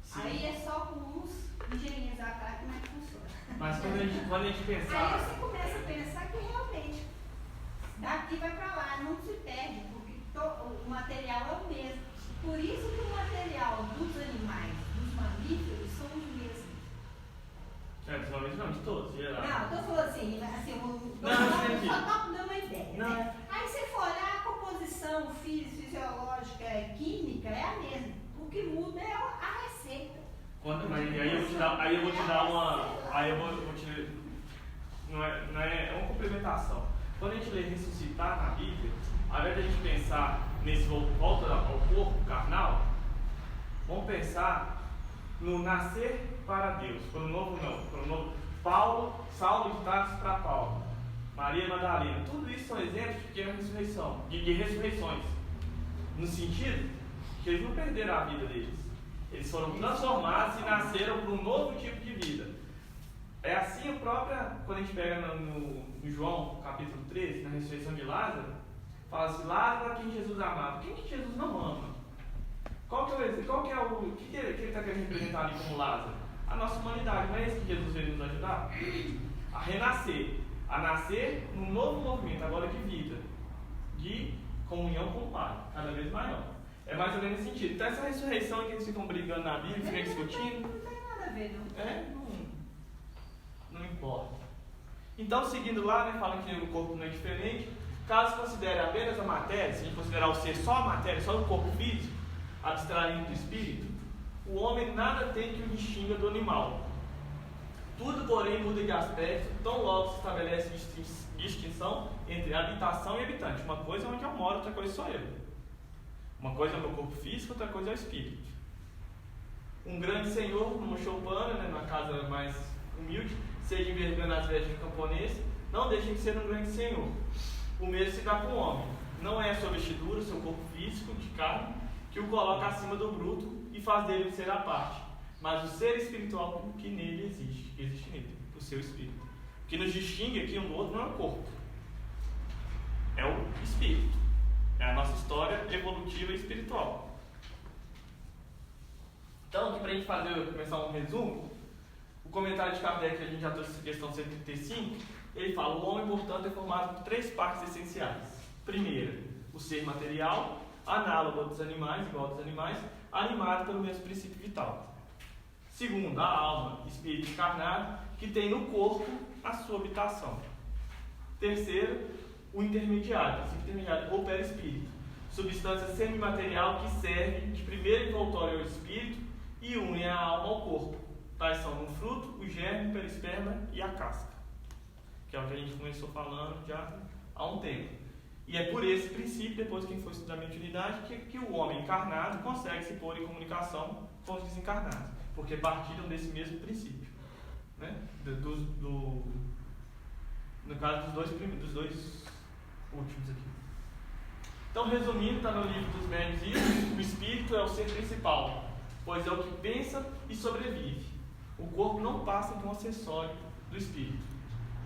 Sim. Aí é só com uns engenheiros atrás como é que funciona. Mas quando a gente pensar. Aí você começa a pensar que realmente daqui vai para lá, não se perde, porque o material é o mesmo. Por isso que o material dos animais, dos mamíferos, são os mesmos. Dos mamíferos não, de todos, geral. Não, eu tô falando assim, só estou dando uma ideia. Não. Né? Aí você for olhar a composição fisiológica, química, é a mesma. O que muda é a receita. Aí eu vou te dar uma. Não é uma complementação. Quando a gente lê ressuscitar na Bíblia, ao invés de a gente pensar nesse volta ao corpo carnal, vamos pensar no nascer para Deus. Para o novo Saulo de Tarso para Paulo, Maria Madalena. Tudo isso são exemplos de pequena ressurreição, de ressurreições. No sentido que eles não perderam a vida deles. Eles foram transformados e nasceram para um novo tipo de vida. É assim quando a gente pega no João, capítulo 13, na ressurreição de Lázaro, fala assim, Lázaro a quem Jesus amava. Quem que Jesus não ama? O que ele está querendo representar ali como Lázaro? A nossa humanidade. Não é isso que Jesus veio nos ajudar? A renascer. A nascer num novo movimento, agora de vida. De comunhão com o Pai, cada vez maior. É mais ou menos nesse sentido. Então essa ressurreição em que eles ficam brigando na Bíblia, ficam discutindo. Não tem nada a ver, não. Não importa. Então, seguindo lá, fala que o corpo não é diferente. Caso considere apenas a matéria, se a gente considerar o ser só a matéria, só o corpo físico, abstraindo do espírito, o homem nada tem que o distinga do animal. Tudo, porém, muda de aspecto, tão logo se estabelece distinção entre habitação e habitante. Uma coisa é onde eu moro, outra coisa sou eu. Uma coisa é o meu corpo físico, outra coisa é o espírito. Um grande senhor, numa choupana, numa casa mais humilde, seja envergando as vestes de camponês, não deixe de ser um grande senhor. O mesmo se dá com o homem. Não é a sua vestidura, o seu corpo físico, de carne, que o coloca acima do bruto e faz dele ser à parte, mas o ser espiritual que nele existe nele, o seu espírito. O que nos distingue aqui um do outro não é o corpo, é o espírito. É a nossa história evolutiva e espiritual. Então, aqui para a gente começar um resumo, o comentário de Kardec, que a gente já trouxe essa questão 135, ele fala: o homem, portanto, é formado por 3 partes essenciais. Primeira, o ser material, análogo dos animais, igual dos animais, animado pelo mesmo princípio vital. Segundo, a alma, espírito encarnado, que tem no corpo a sua habitação. Terceiro, o intermediário, princípio intermediário, ou perispírito, substância semimaterial que serve de primeiro envoltório ao espírito e une a alma ao corpo. Tais são o fruto, o germe, o perisperma e a casca, que é o que a gente começou falando já há um tempo. E é por esse princípio, depois que a gente for estudar a mediunidade, que o homem encarnado consegue se pôr em comunicação com os desencarnados, porque partiram desse mesmo princípio, né? No caso dos dois últimos aqui. Então, resumindo, está no livro dos Médiuns isso: o espírito é o ser principal, pois é o que pensa e sobrevive. O corpo não passa de um acessório do espírito,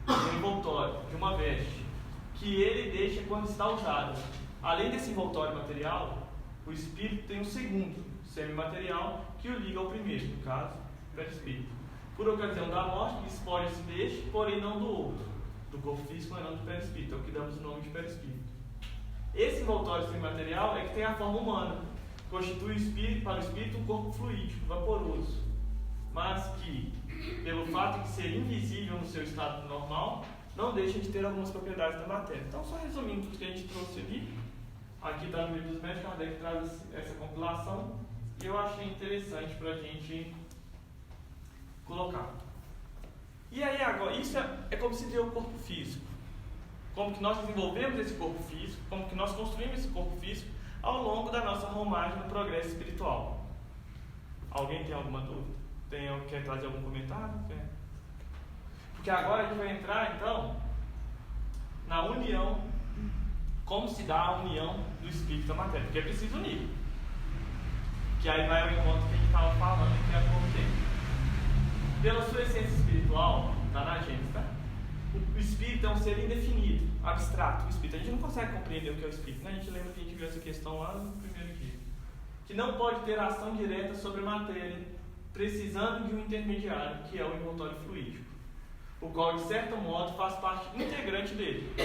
um envoltório, de uma veste, que ele deixa quando está usado. Além desse envoltório material, o espírito tem um segundo, semimaterial, que o liga ao primeiro, no caso, o perispírito. Por ocasião da morte, despoja-se deste, porém não do outro, do corpo físico, mas não do perispírito, é o que damos o nome de perispírito. Esse envoltório semimaterial é que tem a forma humana, constitui o espírito, para o espírito um corpo fluídico, vaporoso, mas que, pelo fato de ser invisível no seu estado normal, não deixa de ter algumas propriedades da matéria. Então, só resumindo tudo que a gente trouxe ali, aqui está no livro dos Médiuns, Kardec traz essa compilação, e eu achei interessante para a gente colocar. E aí agora, isso é como se vê o corpo físico, como que nós desenvolvemos esse corpo físico, como que nós construímos esse corpo físico ao longo da nossa romagem no progresso espiritual. Alguém tem alguma dúvida? Quer trazer algum comentário? Quer? Porque agora a gente vai entrar, então, na união, como se dá a união do espírito e da matéria, porque é preciso unir. Que aí vai ao encontro que a gente estava falando aqui há pouco tempo. Pela sua essência espiritual, está na Gênesis, tá? O espírito é um ser indefinido, abstrato. O espírito, a gente não consegue compreender o que é o espírito, né? A gente lembra que a gente viu essa questão lá no primeiro dia. Que não pode ter ação direta sobre a matéria, precisando de um intermediário, que é o envoltório fluídico, o qual, de certo modo, faz parte integrante dele.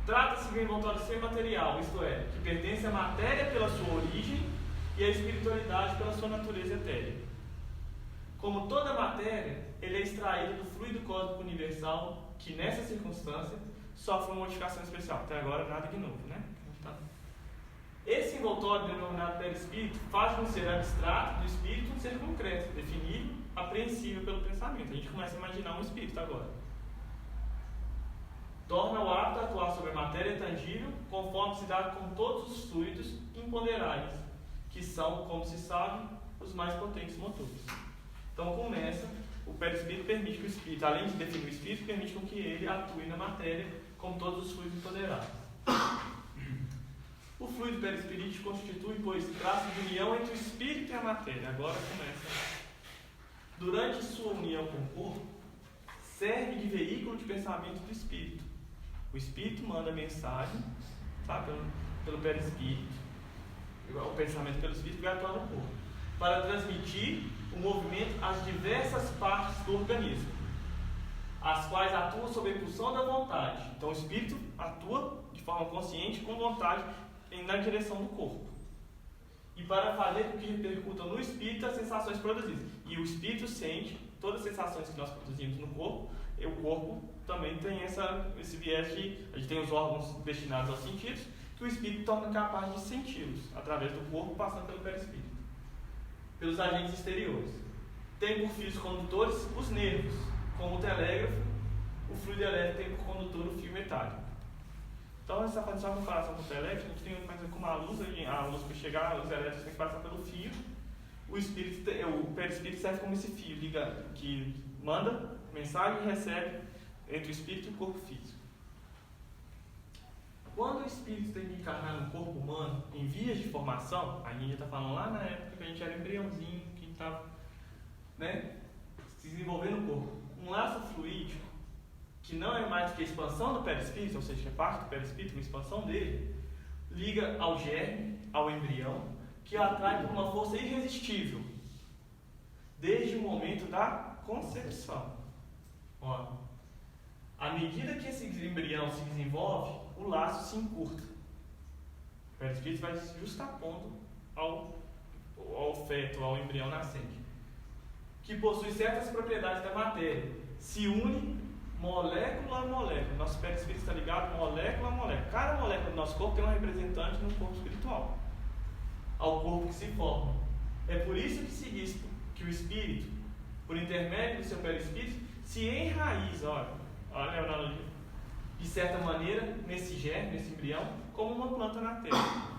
Trata-se de um envoltório semimaterial, isto é, que pertence à matéria pela sua origem e à espiritualidade pela sua natureza etérea. Como toda matéria, ele é extraído do fluido cósmico universal, que nessa circunstância sofre uma modificação especial. Até agora nada de novo, né? Esse envoltório denominado perispírito faz de um ser abstrato do espírito um ser concreto, definido, apreensível pelo pensamento. A gente começa a imaginar um espírito agora. Torna-o apto a atuar sobre a matéria tangível, conforme se dá com todos os fluidos imponderáveis, que são, como se sabe, os mais potentes motores. Então começa, o perispírito permite que o espírito, além de definir o espírito, permite com que ele atue na matéria, como todos os fluidos imponderáveis. O fluido perispirítico constitui, pois, traço de união entre o espírito e a matéria. Agora começa. Durante sua união com o corpo, serve de veículo de pensamento do espírito. O espírito manda mensagem, tá, pelo perispírito, o pensamento pelo espírito vai atuar no corpo, para transmitir o movimento às diversas partes do organismo, as quais atuam sob a impulsão da vontade. Então o espírito atua de forma consciente, com vontade, na direção do corpo. E para fazer com que repercutam no espírito as sensações produzidas. E o espírito sente todas as sensações que nós produzimos no corpo, e o corpo também tem esse viés de... A gente tem os órgãos destinados aos sentidos, que o espírito torna capaz de senti-los, através do corpo, passando pelo perispírito, pelos agentes exteriores. Tem por fios condutores os nervos, como o telégrafo, o fluido elétrico tem por condutor o fio metálico. Então, essa faz só uma comparação com o telégrafo, a gente tem mais como a luz para chegar, os elétricos têm que passar pelo fio. O perispírito serve como esse fio que manda mensagem e recebe entre o espírito e o corpo físico. Quando o espírito tem que encarnar no corpo humano em vias de formação, a gente está falando lá na época que a gente era embriãozinho, que a gente estava, né, se desenvolvendo no corpo, um laço fluídico, que não é mais do que a expansão do perispírito, ou seja, que é parte do perispírito, uma expansão dele, liga ao germe, ao embrião, que o atrai por uma força irresistível, desde o momento da concepção. Ó, à medida que esse embrião se desenvolve, o laço se encurta. O perispírito vai se justapondo ao feto, ao embrião nascente, que possui certas propriedades da matéria, se une molécula a molécula. Nosso perispírito está ligado molécula a molécula. Cada molécula do nosso corpo tem um representante no corpo espiritual, ao corpo que se forma. É por isso que se diz que o espírito, por intermédio do seu perispírito, se enraiza, olha a analogia, de certa maneira, nesse germe, nesse embrião, como uma planta na terra.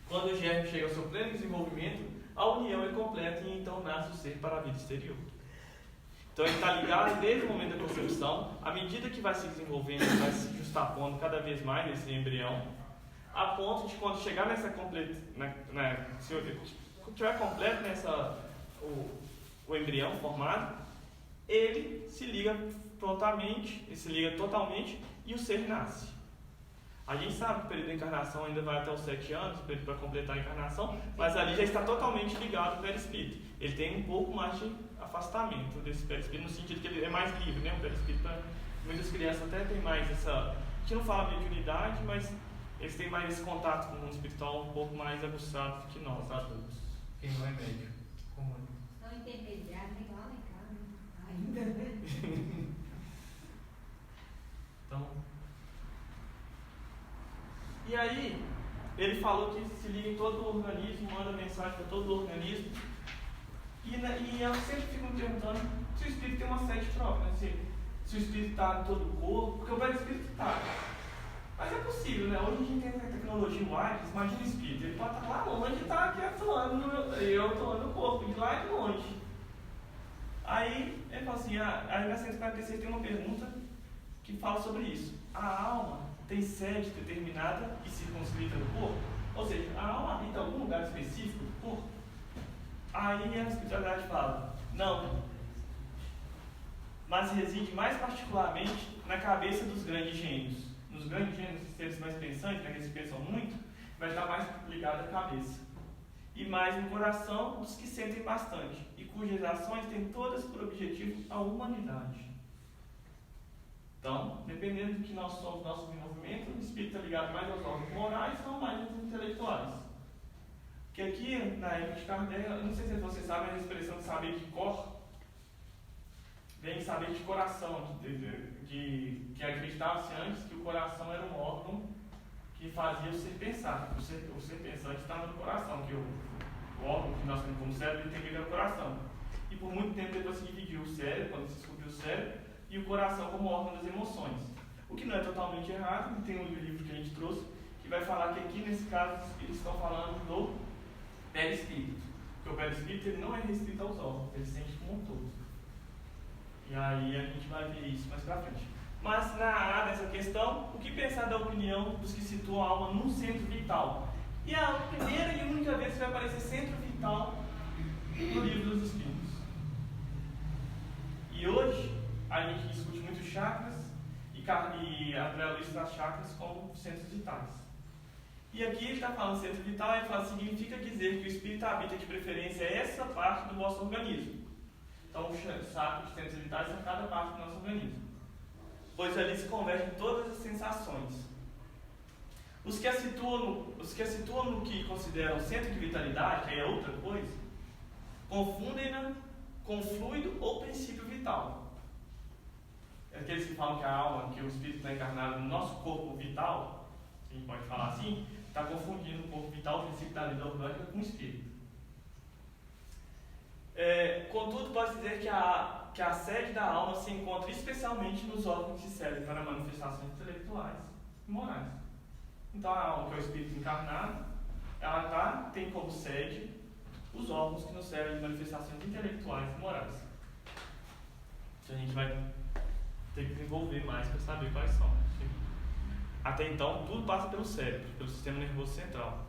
Quando o germe chega ao seu pleno desenvolvimento, a união é completa e então nasce o ser para a vida exterior. Então ele está ligado desde o momento da concepção, à medida que vai se desenvolvendo, vai se justapondo cada vez mais nesse embrião, a ponto de quando chegar nessa completa, se tiver completo o embrião formado, ele se liga prontamente, ele se liga totalmente e o ser nasce. A gente sabe que o período de encarnação ainda vai até os 7 anos, para completar a encarnação, mas ali já está totalmente ligado ao perispírito. Ele tem um pouco mais de afastamento desse perispírito, no sentido que ele é mais livre, né? O perispírito, muitas crianças até têm mais essa... A gente não fala mediunidade, mas eles têm mais esse contato com o mundo espiritual um pouco mais aguçado do que nós, adultos. Quem não é médico. Como é? Não intermediário, nem lá nem cá, né? Ainda. Então... E aí, ele falou que se liga em todo o organismo, manda mensagem para todo o organismo. E eu sempre fico me perguntando se o espírito tem uma sede própria, né? Se o espírito está em todo o corpo, porque o perispírito está. Mas é possível, né? Hoje a gente tem a tecnologia Wireless, imagina o espírito, ele pode estar lá longe e está aqui atuando, eu atuando no corpo, de lá e de longe. Aí ele fala assim, a 1946 tem uma pergunta que fala sobre isso. A alma tem sede determinada e circunscrita no corpo? Ou seja, a alma habita em algum lugar específico do corpo? Aí a espiritualidade fala, não, mas reside mais particularmente na cabeça dos grandes gênios. Nos grandes gênios, os seres mais pensantes, né, que eles pensam muito, vai estar mais ligado à cabeça. E mais no coração dos que sentem bastante, e cujas ações têm todas por objetivo a humanidade. Então, dependendo do que nós somos, nosso desenvolvimento, o espírito está ligado mais aos órgãos morais ou mais aos intelectuais. Porque aqui, na época de Kardec, eu não sei se vocês sabem, a expressão de saber de cor vem de saber de coração, que acreditava-se antes que o coração era um órgão que fazia o ser pensar. O ser pensante estava no coração, que o órgão que nós temos como cérebro tem que ver o coração. E por muito tempo depois se dividiu o cérebro, quando se descobriu o cérebro, e o coração como órgão das emoções. O que não é totalmente errado, e tem um livro que a gente trouxe, que vai falar que aqui nesse caso os espíritos estão falando do perispírito. Porque o perispírito ele não é restrito aos órgãos, ele sente como um todo. E aí a gente vai ver isso mais pra frente. Mas nessa questão, o que pensar da opinião dos que situam a alma num centro vital? E a primeira e única vez que vai aparecer centro vital no livro dos Espíritos. E hoje a gente discute muito chakras e André Luiz traz chakras como centros vitais. E aqui ele está falando centro vital, ele fala, significa dizer que o espírito habita de preferência essa parte do vosso organismo. Então o sacro de centros vitais é cada parte do nosso organismo. Pois ali se convergem todas as sensações. Os que a situam no que consideram centro de vitalidade, que é outra coisa, confundem-na com fluido ou princípio vital. Aqueles que falam que a alma, que o espírito está encarnado no nosso corpo vital, a gente pode falar assim, está confundindo o corpo vital, o princípio da vida orgânica, com o espírito. Contudo, pode dizer que a sede da alma se encontra especialmente nos órgãos que servem para manifestações intelectuais e morais. Então, a alma, que é o espírito encarnado, ela tem como sede os órgãos que nos servem de manifestações intelectuais e morais. Então, a gente vai ter que desenvolver mais para saber quais são. Até então, tudo passa pelo cérebro, pelo sistema nervoso central.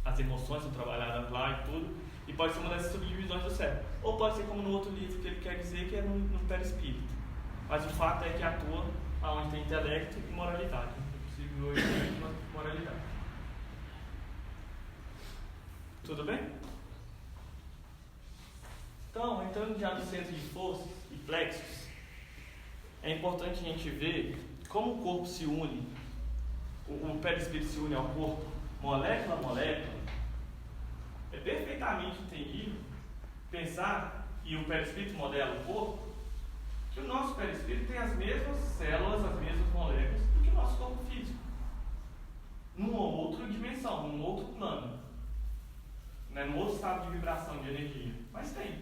As emoções são trabalhadas lá e tudo, e pode ser uma dessas subdivisões do cérebro. Ou pode ser como no outro livro que ele quer dizer, que é no perispírito. Mas o fato é que atua onde tem intelecto e moralidade. Inclusive hoje tem moralidade. Tudo bem? Então, entrando já no centro de forças e plexos, é importante a gente ver como o corpo se une, o perispírito se une ao corpo, molécula a molécula. É perfeitamente entendido pensar, e o perispírito modela o corpo, que o nosso perispírito tem as mesmas células, as mesmas moléculas do que o nosso corpo físico. Numa outra dimensão, num outro plano. Né? Num outro estado de vibração, de energia. Mas tem.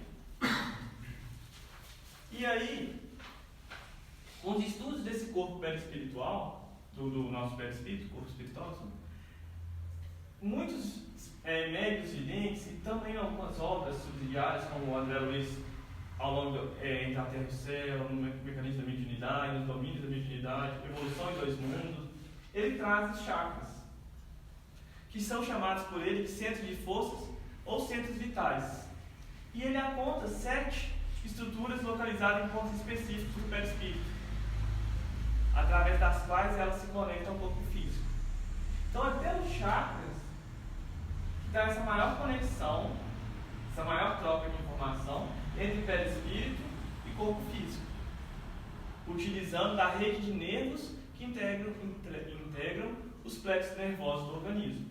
E aí, com os estudos desse corpo perispiritual, do nosso perispírito, corpo espiritual, assim, muitos médicos videntes e também algumas obras subsidiárias, como o André Luiz, ao longo entre a Terra e o Céu, no mecanismo da mediunidade, nos domínios da mediunidade, evolução em dois mundos, ele traz os chakras, que são chamados por ele de centros de forças ou centros vitais. E ele aponta 7 estruturas localizadas em pontos específicos do perispírito, através das quais elas se conectam ao corpo físico. Então é pelos chakras que dá essa maior conexão, essa maior troca de informação entre perispírito e corpo físico, utilizando da rede de nervos que integram os plexos nervosos do organismo.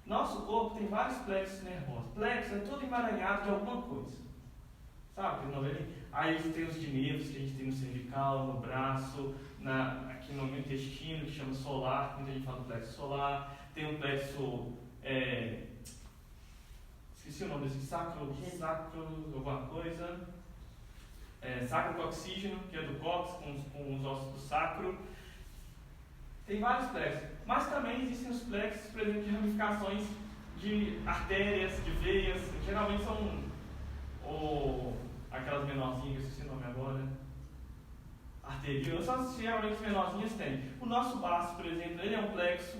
Nosso corpo tem vários plexos nervosos. Plexo é todo emaranhado de alguma coisa. Sabe? Aí tem os de nervos que a gente tem no cervical, no braço, aqui no intestino, que chama solar, muita gente fala do plexo solar. Tem um plexo, esqueci o nome desse, sacro, alguma coisa. Sacrococcígeno, que é do cóccix, com os ossos do sacro. Tem vários plexos. Mas também existem os plexos, por exemplo, de ramificações de artérias, de veias. Geralmente são aquelas menorzinhas, eu esqueci o nome agora. Arterial, só geralmente as menorzinhas tem. O nosso baço, por exemplo, ele é um plexo.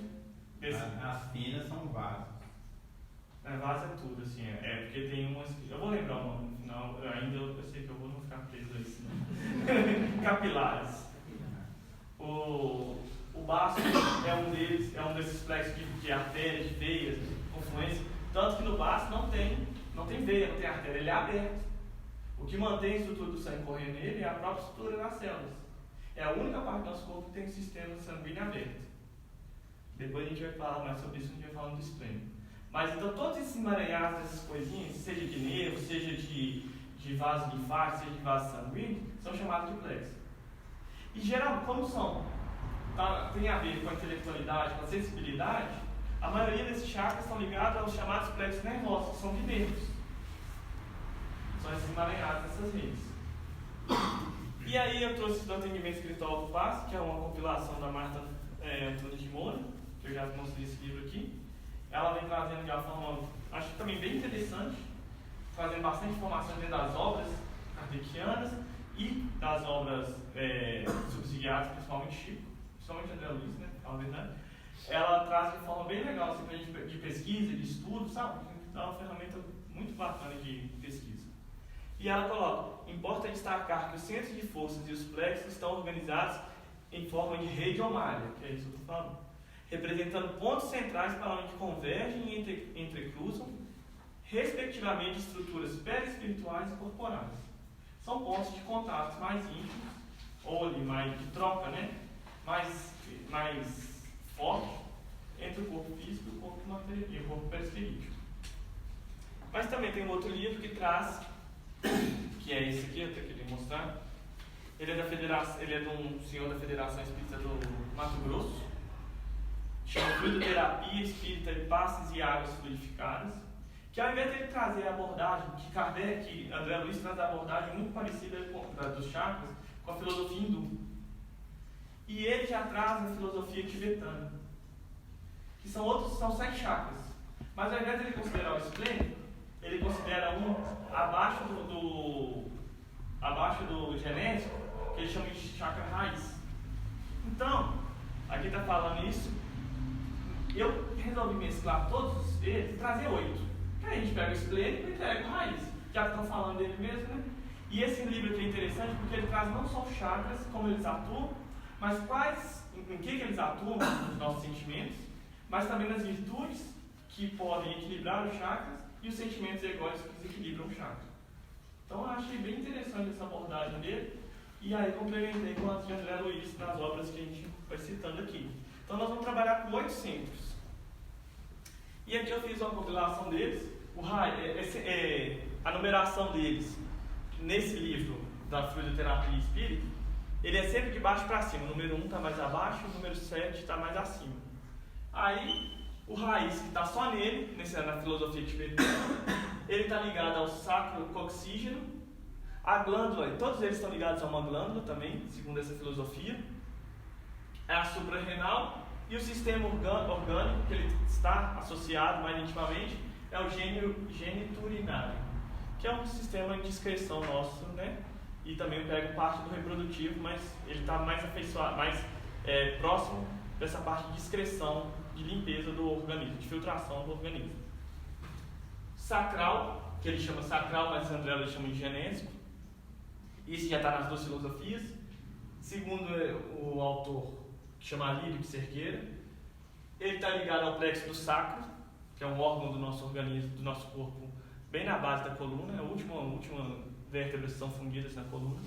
As finas são vasos. Vaso é tudo, assim, porque tem umas. Eu vou lembrar o nome no final, ainda eu sei que eu vou não ficar preso a isso. Capilares. O baço é um deles, é um desses plexos de artérias, de veias, de confluência. Tanto que no baço não tem veia, não tem artéria, ele é aberto. O que mantém a estrutura do sangue correndo nele é a própria estrutura das células. É a única parte do nosso corpo que tem um sistema sanguíneo aberto. Depois a gente vai falar mais sobre isso, a gente vai falando do esplênico. Mas então todos esses emaranhados dessas coisinhas, seja de nervo, seja de vaso linfático, seja de vaso sanguíneo, são chamados de plexos. E geralmente, como tem a ver com a intelectualidade, com a sensibilidade, a maioria desses chakras estão ligados aos chamados plexos nervosos, que são de nervos. São esses emaranhados dessas redes. E aí eu trouxe do atendimento espiritual do passe, que é uma compilação da Marta Antônio de Moura, que eu já mostrei esse livro aqui. Ela vem trazendo de uma forma, acho que também bem interessante, trazendo bastante informação dentro das obras kardecianas e das obras subsidiadas, principalmente Chico, principalmente André Luiz, né? É verdade. Ela traz de forma bem legal assim, pra gente, de pesquisa, de estudo, sabe? É uma ferramenta muito bacana de pesquisa. E ela coloca: importa destacar que os centros de forças e os plexos estão organizados em forma de rede ou malha, que é isso que eu estou falando, representando pontos centrais para onde convergem e entrecruzam, respectivamente, estruturas perispirituais e corporais. São pontos de contatos mais íntimos, ou ali mais de troca, né? mais forte entre o corpo físico e o corpo material, e o corpo perispirítico. Mas também tem um outro livro que traz, que é esse aqui, eu até queria mostrar. Ele é de um senhor da Federação Espírita do Mato Grosso, chama Fluidoterapia Espírita de Passes e Águas Fluidificadas, que ao invés de ele trazer a abordagem que Kardec, André Luiz traz a abordagem muito parecida dos chakras com a filosofia hindu. E ele já traz a filosofia tibetana, que são 7 chakras. Mas ao invés de ele considerar o esplênico, ele considera um abaixo do genésico, que ele chama de chakra raiz. Então, aqui está falando isso. Eu resolvi mesclar todos eles e trazer 8. Que aí a gente pega o esplênico e pega o raiz, já que estão falando dele mesmo, né? E esse livro aqui é interessante porque ele traz não só os chakras, como eles atuam, mas em que eles atuam nos nossos sentimentos, mas também nas virtudes que podem equilibrar os chakras e os sentimentos egóicos que desequilibram o chakra. Então eu achei bem interessante essa abordagem dele, e aí complementei com as de André Luiz nas obras que a gente vai citando aqui. Então nós vamos trabalhar com 8 centros. E aqui eu fiz uma compilação deles, a numeração deles nesse livro da Fluidoterapia Espírita, ele é sempre de baixo para cima. O número 1 está mais abaixo, o número 7 está mais acima. Aí, o raiz, que está só nele, na filosofia tibetana, ele está ligado ao sacro coxígeno, a glândula, e todos eles estão ligados a uma glândula também, segundo essa filosofia, é a suprarrenal, e o sistema orgânico, que ele está associado mais intimamente, é o geniturinário, que é um sistema de excreção nosso, né? E também pega parte do reprodutivo, mas ele está mais afeiçoado, próximo dessa parte de excreção, de limpeza do organismo, de filtração do organismo. Sacral, que ele chama sacral, mas André ele chama de genésico. Isso já está nas 2 filosofias. Segundo o autor, que chama Lírio de Cerqueira, ele está ligado ao plexo do sacro, que é um órgão do nosso organismo, do nosso corpo, bem na base da coluna, é a última vértebras são fundidas na coluna.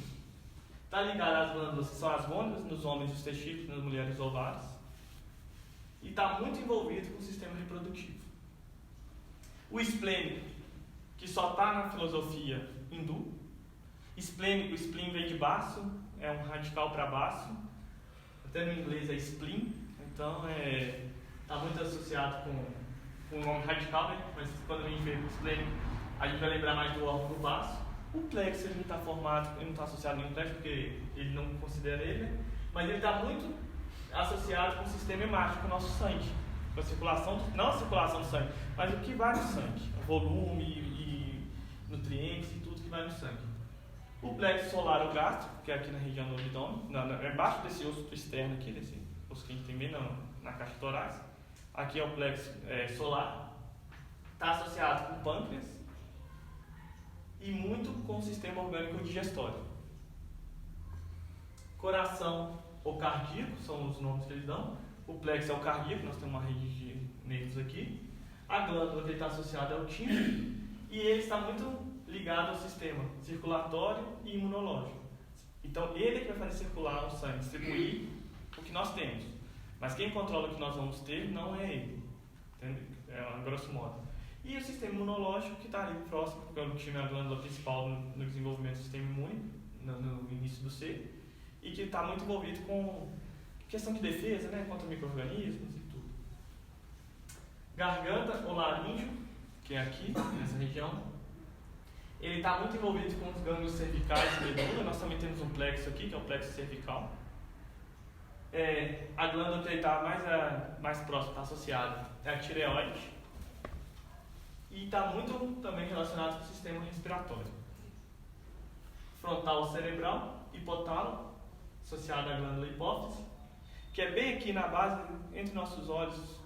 Está ligado às glândulas, que são as gônadas, nos homens os testículos, nas mulheres os ovários. E está muito envolvido com o sistema reprodutivo. O esplênico, que só está na filosofia hindu. Esplênico, spleen vem de baço, é um radical para baixo. Até no inglês é spleen, então está muito associado com o nome radical, né? Mas quando a gente vê o esplênico, a gente vai lembrar mais do órgão do baço. O plexo ele não está formado, ele não está associado a nenhum plexo, porque ele não considera ele, né? Mas ele está muito associado com o sistema hemático, com o nosso sangue, com a circulação, não a circulação do sangue, mas o que vai no sangue, o volume e nutrientes e tudo que vai no sangue. O plexo solar ou gástrico, que é aqui na região do abdômen, embaixo desse osso externo aqui, desse osso que a gente tem bem na caixa torácica, aqui é o plexo solar, está associado com o pâncreas e muito com o sistema orgânico digestório. Coração ou cardíaco, são os nomes que eles dão. O plexo é o cardíaco, nós temos uma rede de nervos aqui. A glândula que ele está associada é o timo, e ele está muito ligado ao sistema circulatório e imunológico. Então, ele é que vai fazer circular o sangue, distribuir o que nós temos. Mas quem controla o que nós vamos ter não é ele. Entendeu? É, grosso modo. E o sistema imunológico, que está ali próximo, porque o time é a glândula principal no desenvolvimento do sistema imune, no início do ser, e que está muito envolvido com questão de defesa, né, contra micro-organismos e tudo. Garganta ou laríngeo, que é aqui, nessa região, ele está muito envolvido com os gânglios cervicais e medula. Nós também temos um plexo aqui, que é o plexo cervical. A glândula que ele está mais próximo, está associada, é a tireoide. E está muito também relacionado com o sistema respiratório. Frontal cerebral, hipotálamo, associado à glândula hipófise, que é bem aqui na base, entre nossos olhos,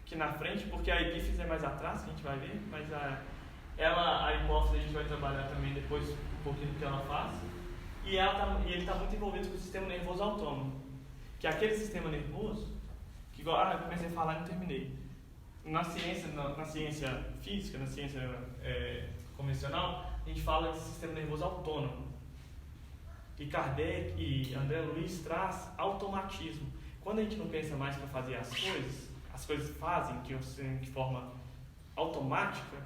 aqui na frente, porque a epífise é mais atrás, que a gente vai ver, mas a hipófise a gente vai trabalhar também depois um pouquinho do que ela faz. E ele está muito envolvido com o sistema nervoso autônomo, que é aquele sistema nervoso que, eu comecei a falar e não terminei. Na ciência física, na ciência convencional, a gente fala de sistema nervoso autônomo. E Kardec e André Luiz traz automatismo. Quando a gente não pensa mais para fazer as coisas fazem de forma automática,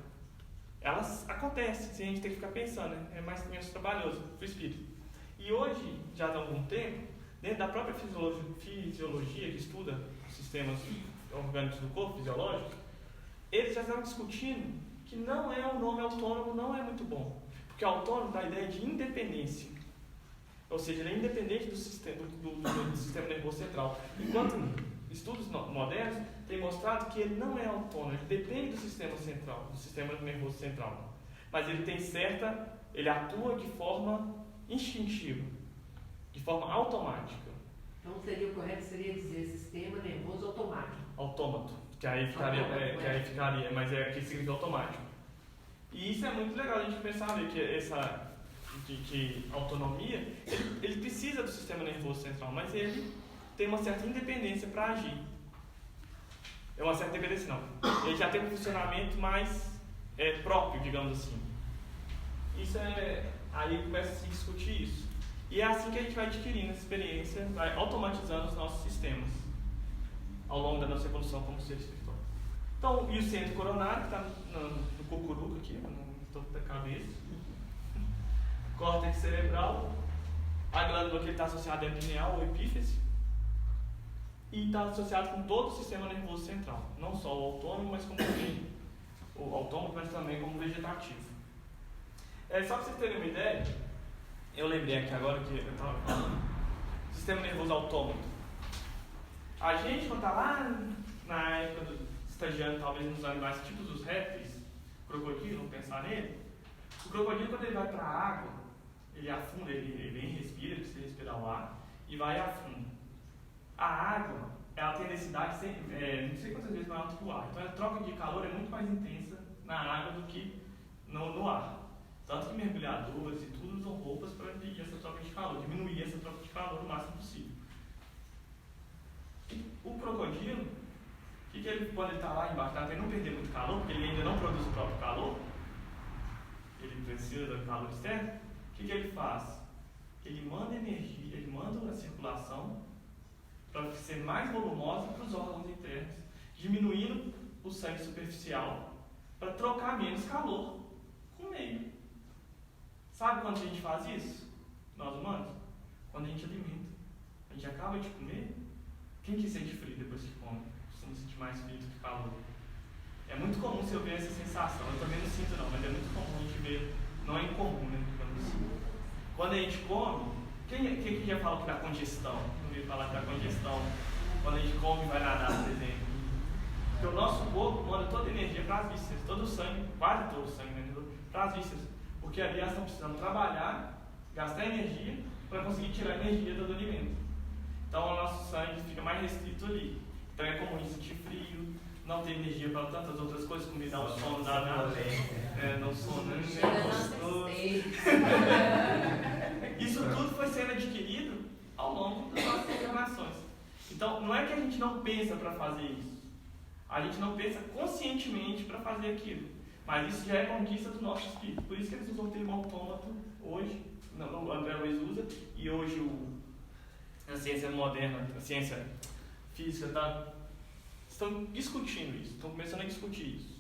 elas acontecem, sem a gente ter que ficar pensando, né? É mais trabalhoso para o espírito. E hoje, já há algum tempo, dentro da própria fisiologia que estuda os sistemas orgânicos do corpo, fisiológicos, eles já estavam discutindo que o nome autônomo não é muito bom, porque autônomo dá a ideia de independência, ou seja, ele é independente do sistema nervoso central, enquanto estudos modernos têm mostrado que ele não é autônomo, ele depende do sistema central, do sistema nervoso central, mas ele atua de forma instintiva, de forma automática. Então o correto seria dizer sistema nervoso automático. Autômato, que aí ficaria, mas aqui significa automático. E isso é muito legal a gente pensar ali, que autonomia, ele precisa do sistema nervoso central, mas ele tem uma certa independência para agir. É uma certa independência não. Ele já tem um funcionamento mais próprio, digamos assim. Aí começa a se discutir isso. E é assim que a gente vai adquirindo essa experiência, vai automatizando os nossos sistemas ao longo da nossa evolução como ser espiritual. Então, e o centro coronário, que está no cucuruco aqui, no topo da cabeça. Córtex cerebral, a glândula que está associada à pineal ou epífise, e está associado com todo o sistema nervoso central, não só o autônomo, mas também como vegetativo. Só para vocês terem uma ideia, eu lembrei aqui agora que eu estava falando, sistema nervoso autônomo. A gente, quando está lá na época do estagiário, talvez nos animais tipos dos répteis, crocodilo, vamos pensar nele, o crocodilo, quando ele vai para a água, ele afunda, ele vem e respira, ele precisa respirar o ar, e vai e afunda. A água, ela tem densidade, não sei quantas vezes maior do que o ar, então a troca de calor é muito mais intensa na água do que no ar. Tanto que mergulhadores e tudo usam roupas para impedir essa troca de calor, diminuir essa troca de calor o máximo possível. O crocodilo, quando ele está lá embaixo, para não perder muito calor, porque ele ainda não produz o próprio calor, ele precisa do calor externo, o que ele faz? Ele manda energia, ele manda a circulação para ser mais volumosa para os órgãos internos, diminuindo o sangue superficial para trocar menos calor com o meio. Sabe quando a gente faz isso? Nós humanos? Quando a gente alimenta. A gente acaba de comer. Quem que sente frio depois que come? Costuma sentir mais frio do que calor. É muito comum você ver essa sensação. Eu também não sinto não, mas é muito comum a gente ver. Não é incomum, né? Quando a gente come, quem já falou que dá congestão? Não veio falar que dá congestão. Quando a gente come e vai nadar, por exemplo. Porque o nosso corpo manda toda a energia para as vísceras, todo o sangue, quase todo o sangue, né? Para as vísceras. Porque ali elas estão precisando trabalhar, gastar energia para conseguir tirar a energia do alimento. Então o nosso sangue fica mais restrito ali. Então é comum sentir frio, não ter energia para tantas outras coisas, como dar o sono danado. Não sono, Isso tudo foi sendo adquirido ao longo das nossas encarnações. Então não é que a gente não pensa para fazer isso. A gente não pensa conscientemente para fazer aquilo. Mas isso já é conquista do nosso espírito. Por isso que eles usam o termo autômato hoje, o André Luiz usa, e hoje a ciência moderna, a ciência física estão discutindo isso, estão começando a discutir isso.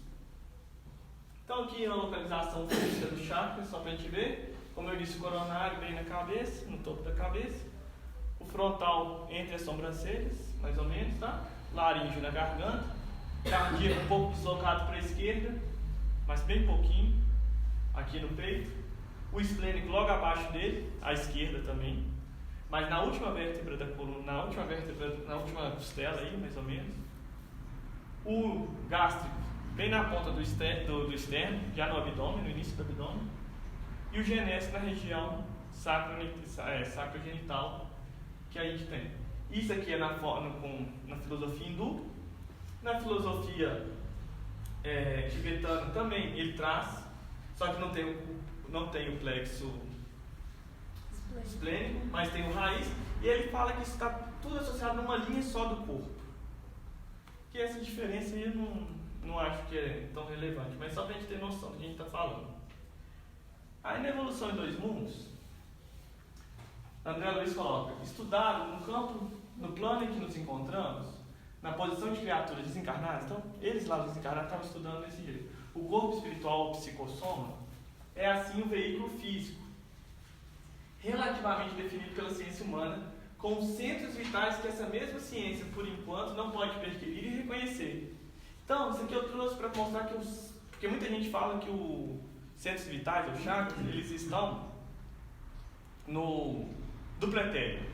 Então aqui a localização física do chakra, só para a gente ver. Como eu disse, o coronário bem na cabeça, no topo da cabeça. O frontal entre as sobrancelhas, mais ou menos, tá? Laríngeo na garganta. Cardíaco um pouco deslocado para a esquerda, mas bem pouquinho, aqui no peito. O esplênico logo abaixo dele, à esquerda também. Mas na última vértebra da coluna, na última costela aí, mais ou menos. O gástrico bem na ponta do externo, já no abdômen, no início do abdômen. E o genésico na região sacrogenital que a gente tem. Isso aqui é na filosofia hindu. Na filosofia tibetana também ele traz, só que não tem o plexo esplênico, mas tem o raiz, e ele fala que isso está tudo associado numa linha só do corpo. Que essa diferença aí eu não acho que é tão relevante, mas só para a gente ter noção do que a gente está falando. Aí na Evolução em Dois Mundos, André Luiz coloca: estudado no plano em que nos encontramos, na posição de criaturas desencarnadas. Então, eles lá desencarnados estavam estudando desse jeito. O corpo espiritual, o psicossoma, é assim o veículo físico, relativamente definido pela ciência humana, com centros vitais que essa mesma ciência, por enquanto, não pode perquirir e reconhecer. Então, isso aqui eu trouxe para mostrar que porque muita gente fala que os centros vitais, os chakras, eles estão no dupletério,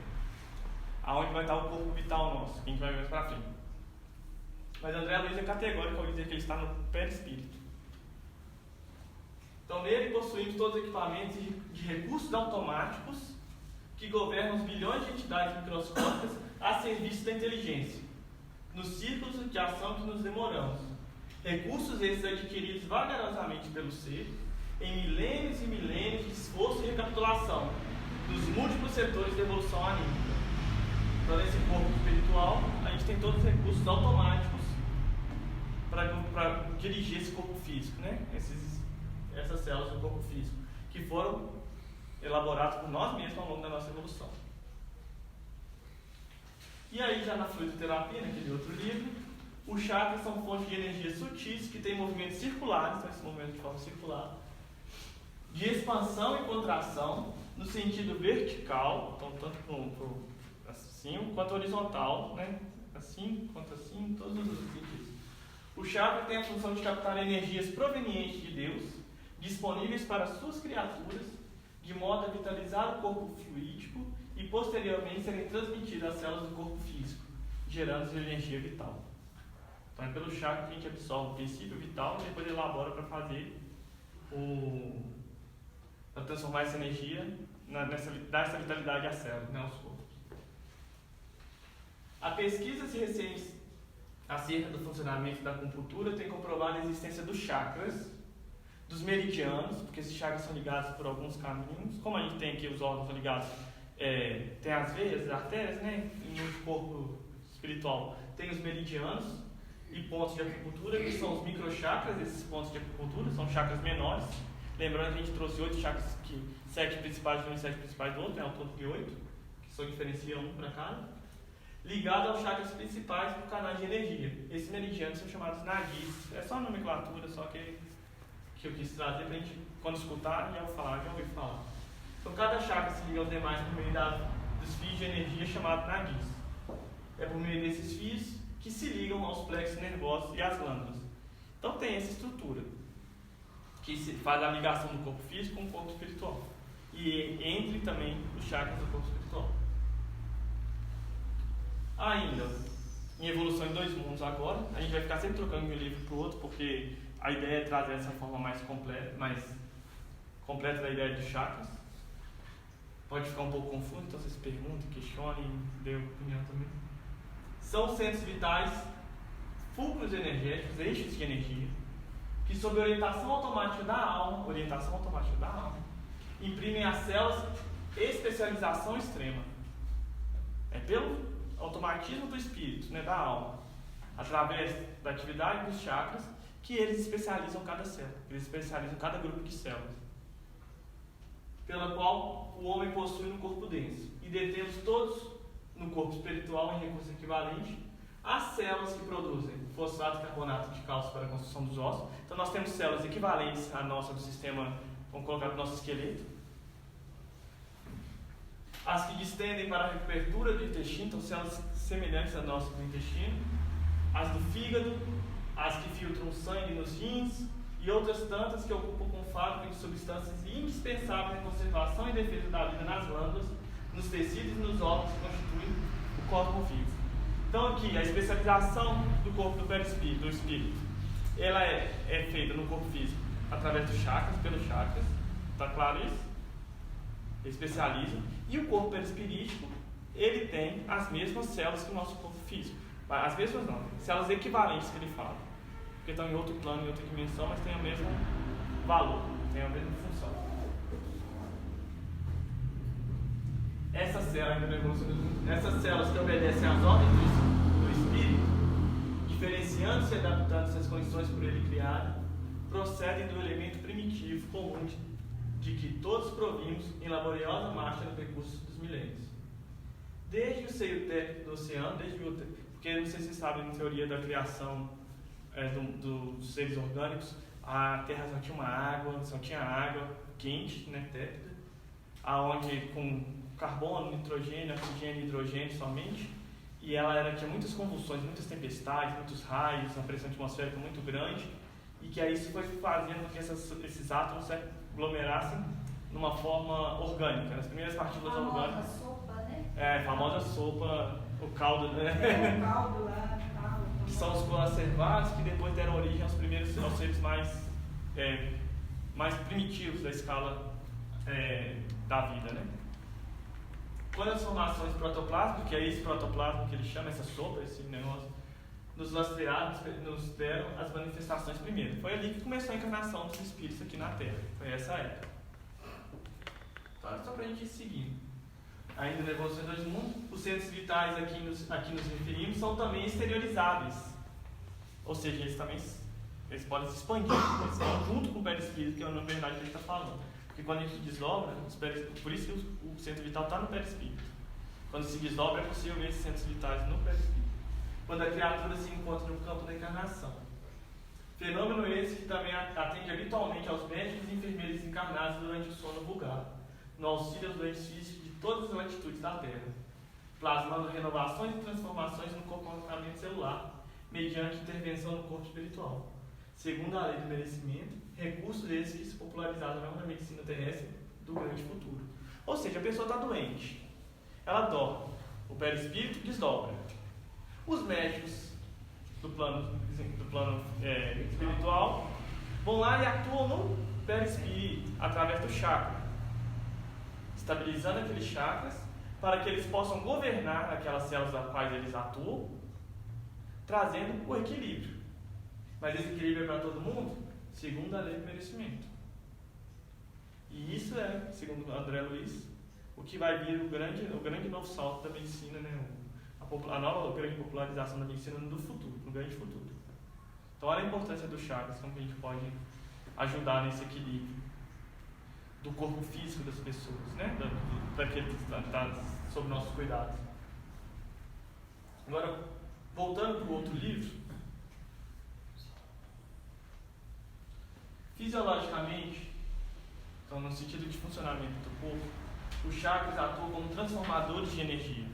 aonde vai estar o corpo vital nosso, que a gente vai ver mais para frente. Mas André Luiz é categórico ao dizer que ele está no perispírito. Então, nele possuímos todos os equipamentos de recursos automáticos que governam os bilhões de entidades microscópicas a serviço da inteligência, nos círculos de ação que nos demoramos. Recursos esses adquiridos vagarosamente pelo ser, em milênios e milênios de esforço e recapitulação, nos múltiplos setores da evolução anímica. Então, nesse corpo espiritual, a gente tem todos os recursos automáticos para dirigir esse corpo físico, né? Essas células do corpo físico, que foram elaborados por nós mesmos ao longo da nossa evolução. E aí, já na fluidoterapia, naquele outro livro, os chakras são fontes de energia sutis que têm movimentos circulares, então esse movimento de forma circular, de expansão e contração, no sentido vertical, então tanto assim quanto horizontal, né? Assim quanto assim, todos os sentidos. O chakra tem a função de captar energias provenientes de Deus, disponíveis para suas criaturas, de modo a vitalizar o corpo fluídico e posteriormente serem transmitidas às células do corpo físico, gerando energia vital. Então é pelo chakra que a gente absorve o princípio vital e depois elabora para fazer para transformar essa energia, dar essa vitalidade às células, né, aos corpos. A pesquisas recentes acerca do funcionamento da acupuntura tem comprovado a existência dos chakras, dos meridianos, porque esses chakras são ligados por alguns caminhos. Como a gente tem aqui os órgãos ligados, tem as veias, as artérias, né? E no corpo espiritual tem os meridianos e pontos de acupuntura, que são os microchakras. Esses pontos de acupuntura são chakras menores. Lembrando que a gente trouxe 8 chakras, 7 principais de um e 7 principais do outro, né? Ao todo de 8, que só diferenciam um para cada, ligado aos chakras principais por canais de energia. Esses meridianos são chamados nadis. É só a nomenclatura, só que eu quis trazer para a gente, quando escutar, já ouvir falar. Então, cada chakra se liga aos demais por meio dos fios de energia chamados nadis. É por meio desses fios que se ligam aos plexos nervosos e às glândulas. Então, tem essa estrutura que faz a ligação do corpo físico com o corpo espiritual. E entre também os chakras do corpo espiritual. Ainda, em Evolução em Dois Mundos agora, a gente vai ficar sempre trocando de um livro para o outro, porque a ideia é trazer essa forma mais completa da ideia dos chakras. Pode ficar um pouco confuso, então vocês perguntem, questionem, dêem opinião também. São centros vitais, fulcros energéticos, eixos de energia, que sob orientação automática da alma, imprimem às células especialização extrema. É pelo automatismo do espírito, né, da alma, através da atividade dos chakras, que eles especializam cada célula, eles especializam cada grupo de células, pela qual o homem possui no corpo denso. E detemos todos no corpo espiritual em recurso equivalente as células que produzem fosfato e carbonato de cálcio para a construção dos ossos. Então nós temos células equivalentes à nossa do sistema, vamos colocar no nosso esqueleto. As que distendem para a recobertura do intestino, então células semelhantes à nossa do intestino. As do fígado, as que filtram o sangue nos rins e outras tantas que ocupam com fábrica de substâncias indispensáveis na conservação e defesa da vida nas glândulas, nos tecidos e nos órgãos que constituem o corpo vivo. Então aqui, a especialização do corpo do perispírito, do espírito, ela é feita no corpo físico através dos chakras, pelos chakras, está claro isso? Ele especializa. E o corpo perispirítico, ele tem as mesmas células que o nosso corpo físico. As mesmas não, células equivalentes que ele fala. Porque estão em outro plano, em outra dimensão, mas têm o mesmo valor, têm a mesma função. Essas células que obedecem às ordens do espírito, diferenciando-se e adaptando-se às condições por ele criadas, procedem do elemento primitivo comum de que todos provimos em laboriosa marcha no percurso dos milênios. Desde o seio térmico do oceano, porque não sei se vocês sabem, na teoria da criação dos seres orgânicos, a Terra só tinha água quente, né, tépida, aonde com carbono, nitrogênio, oxigênio e hidrogênio somente, e ela tinha muitas convulsões, muitas tempestades, muitos raios, uma pressão atmosférica muito grande, e que aí isso foi fazendo com que esses átomos se aglomerassem numa forma orgânica. As primeiras partículas orgânicas. Sopa, né? A famosa sopa, o caldo, né? O caldo lá, tal. Que são os coacervados, que depois deram origem aos seres mais primitivos da escala da vida, né? Quando as formações protoplásmicas, que é esse protoplasma que ele chama, essa sopa, esse negócio, nos lastrearam, nos deram as manifestações primeiro. Foi ali que começou a encarnação dos espíritos aqui na Terra. Foi essa época. Então, só para a gente ir seguindo. Ainda na evolução dos mundos, os centros vitais aqui nos referimos são também exteriorizáveis. Ou seja, eles podem se expandir, eles estão junto com o perispírito, que é na verdade que ele está falando. Porque quando a gente desdobra, por isso que o centro vital está no perispírito. Quando se desdobra, é possível ver esses centros vitais no perispírito. Quando a criatura se encontra no campo da encarnação. Fenômeno esse que também atende habitualmente aos médicos e enfermeiros encarnados durante o sono vulgar, no auxílio aos doentes físicos de todas as latitudes da Terra, plasmando renovações e transformações no comportamento celular, mediante intervenção no corpo espiritual. Segundo a lei do merecimento, recursos esses que se popularizaram na medicina terrestre do grande futuro. Ou seja, a pessoa está doente, ela dorme, o perispírito desdobra. Os médicos do plano espiritual vão lá e atuam no perispírito, através do chakra, estabilizando aqueles chakras para que eles possam governar aquelas células das quais eles atuam, trazendo o equilíbrio. Mas esse equilíbrio é para todo mundo? Segundo a lei do merecimento. E isso é, segundo André Luiz, o que vai vir o grande novo salto da medicina, né? A nova grande popularização da medicina no futuro, no grande futuro. Então, olha a importância dos chakras, como que a gente pode ajudar nesse equilíbrio do corpo físico das pessoas, né? Daquele que está sob nossos cuidados. Agora, voltando para o outro livro, fisiologicamente, então no sentido de funcionamento do corpo, os chakras atuam como transformadores de energia.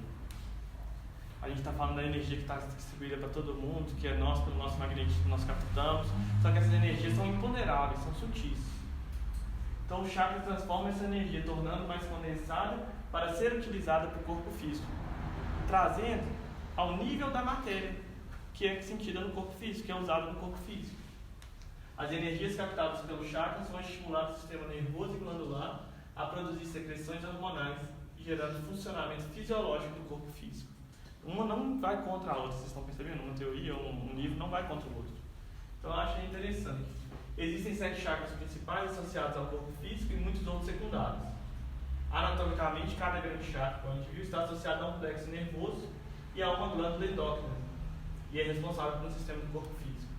A gente está falando da energia que está distribuída para todo mundo, que é nós, pelo nosso magnetismo, nós captamos, só que essas energias são imponderáveis, são sutis. Então o chakra transforma essa energia, tornando mais condensada para ser utilizada para o corpo físico, trazendo ao nível da matéria, que é sentida no corpo físico, que é usada no corpo físico. As energias captadas pelos chakras vão estimular o sistema nervoso e glandular a produzir secreções hormonais, gerando funcionamento fisiológico do corpo físico. Uma não vai contra a outra, vocês estão percebendo? Uma teoria ou um livro não vai contra o outro. Então eu achei interessante. Existem 7 chakras principais associados ao corpo físico e muitos outros secundários. Anatomicamente, cada grande chakra, como a gente viu, está associado a um plexo nervoso e a uma glândula endócrina, e é responsável pelo sistema do corpo físico.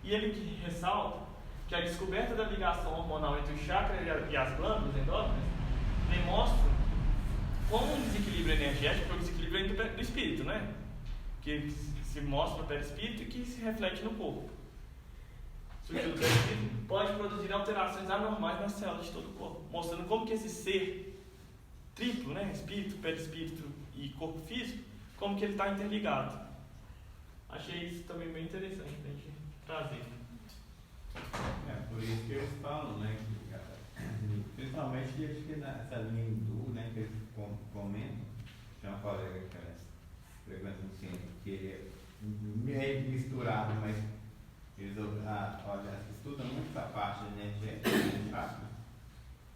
E ele que ressalta que a descoberta da ligação hormonal entre o chakra e as glândulas endócrinas demonstra como um desequilíbrio energético é o desequilíbrio do espírito, né? Que se mostra no perispírito e que se reflete no corpo. Surgido do perispírito pode produzir alterações anormais nas células de todo o corpo, mostrando como que esse ser triplo, né? Espírito, perispírito e corpo físico, como que ele está interligado. Achei isso também bem interessante pra gente trazer. Por isso que eles falam, né? Que, principalmente acho que nessa linha hindu, né? Que eles comentam, tem uma colega que é frequência no centro, que é meio misturado, mas eles estudam muito essa parte de energética, chakra.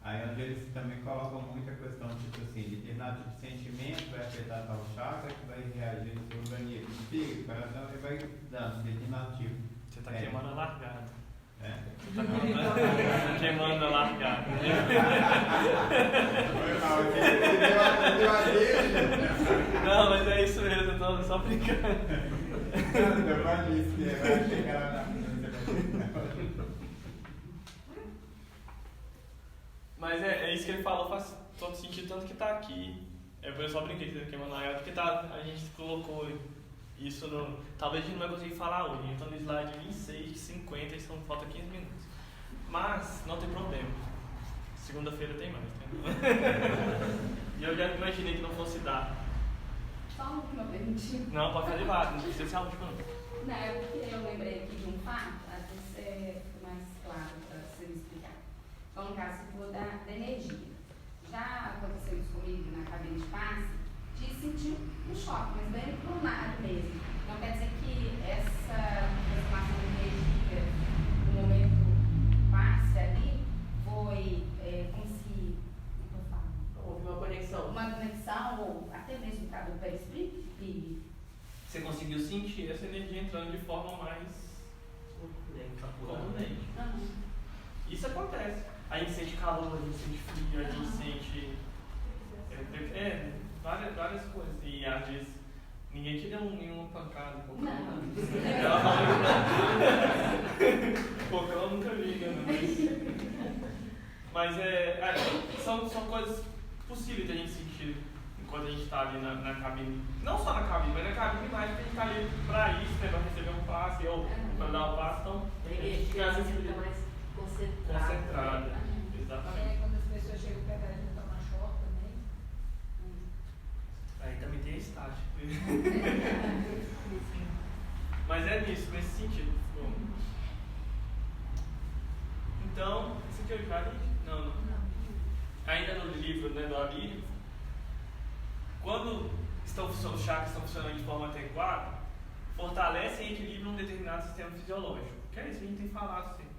Aí onde eles também colocam muita questão, tipo assim, determinado tipo de sentimento vai afetar tal chakra que vai reagir no seu organismo, espírito, coração, e vai dando determinado tipo. Você está queimando a largada. Você está queimando a largada. Não, mas é isso mesmo, eu tô só brincando. Eu disse que vai chegar lá na Mas é isso que ele falou, faz todo sentido, tanto que está aqui. Eu só brinquei que queimando a largada, porque a gente colocou isso no. Talvez a gente não vai conseguir falar hoje, então no slide 26 de 50 e falta 15 minutos. Mas não tem problema. Segunda-feira tem mais, né? E eu já imaginei que não fosse dar. Só uma perguntinha. Não, pode fazer vários, não precisa ser a última não. Não, é porque eu lembrei aqui de um fato, às vezes fica mais claro para você me explicar. Então, no caso, se for da energia. Já aconteceu isso comigo na cabine de passe, de sentir um choque, mas bem pro nada mesmo. Então, quer dizer que essa transformação de energia no momento passe ali foi como se, como eu falo? Houve uma conexão. Uma conexão, ou até mesmo o cabo do perispírito, e Você conseguiu sentir essa energia entrando de forma mais contundente. Isso acontece. A gente sente calor, a gente sente frio, a gente sente várias coisas. E às vezes ninguém te deu nenhuma pancada. Cocão eu nunca vi, né? Mas são coisas possíveis de a gente sentir enquanto a gente está ali na cabine. Não só na cabine, mas na cabine mais, porque a gente está ali para isso, né, para receber um passe ou para dar um passe. Então, a energia fica mais concentrada. Exatamente. Quando as pessoas chegam perto da gente tomar choque também. Aí também tem a estágio. Mas é nisso, nesse sentido. Então, isso aqui é o Icari? Não. Ainda no livro, né, do Alírio, quando os chakras estão funcionando de forma adequada, fortalecem e equilibram um determinado sistema fisiológico. Que é isso que a gente tem falado sempre.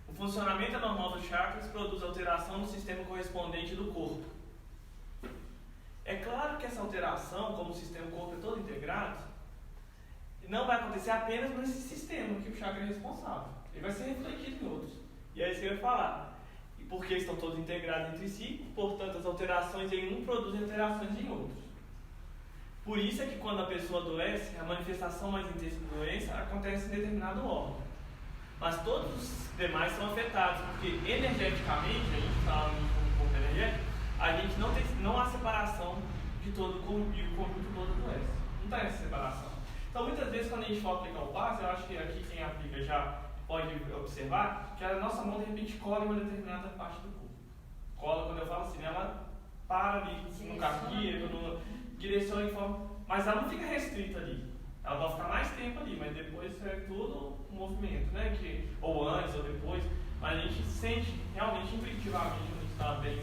O funcionamento anormal dos chakras produz alteração no sistema correspondente do corpo. É claro que essa alteração, como o sistema corpo é todo integrado, não vai acontecer apenas nesse sistema que o chakra é responsável. Ele vai ser refletido em outros. E aí você vai falar, e porque estão todos integrados entre si, portanto as alterações em um produzem alterações em outros. Por isso é que quando a pessoa adoece, a manifestação mais intensa da doença acontece em determinado órgão. Mas todos os demais são afetados, porque energeticamente, a gente fala no corpo energético, a gente não há separação de todo o conjunto todo adoece. Não tem essa separação. Então muitas vezes quando a gente for aplicar o passe, eu acho que aqui quem aplica já pode observar que a nossa mão de repente cola em uma determinada parte do corpo. Cola, quando eu falo assim, ela para ali no cardíaco, direciona em forma. Mas ela não fica restrita ali. Ela vai ficar mais tempo ali, mas depois é tudo um movimento, né? Ou antes ou depois. Mas a gente sente realmente intuitivamente, quando a gente está bem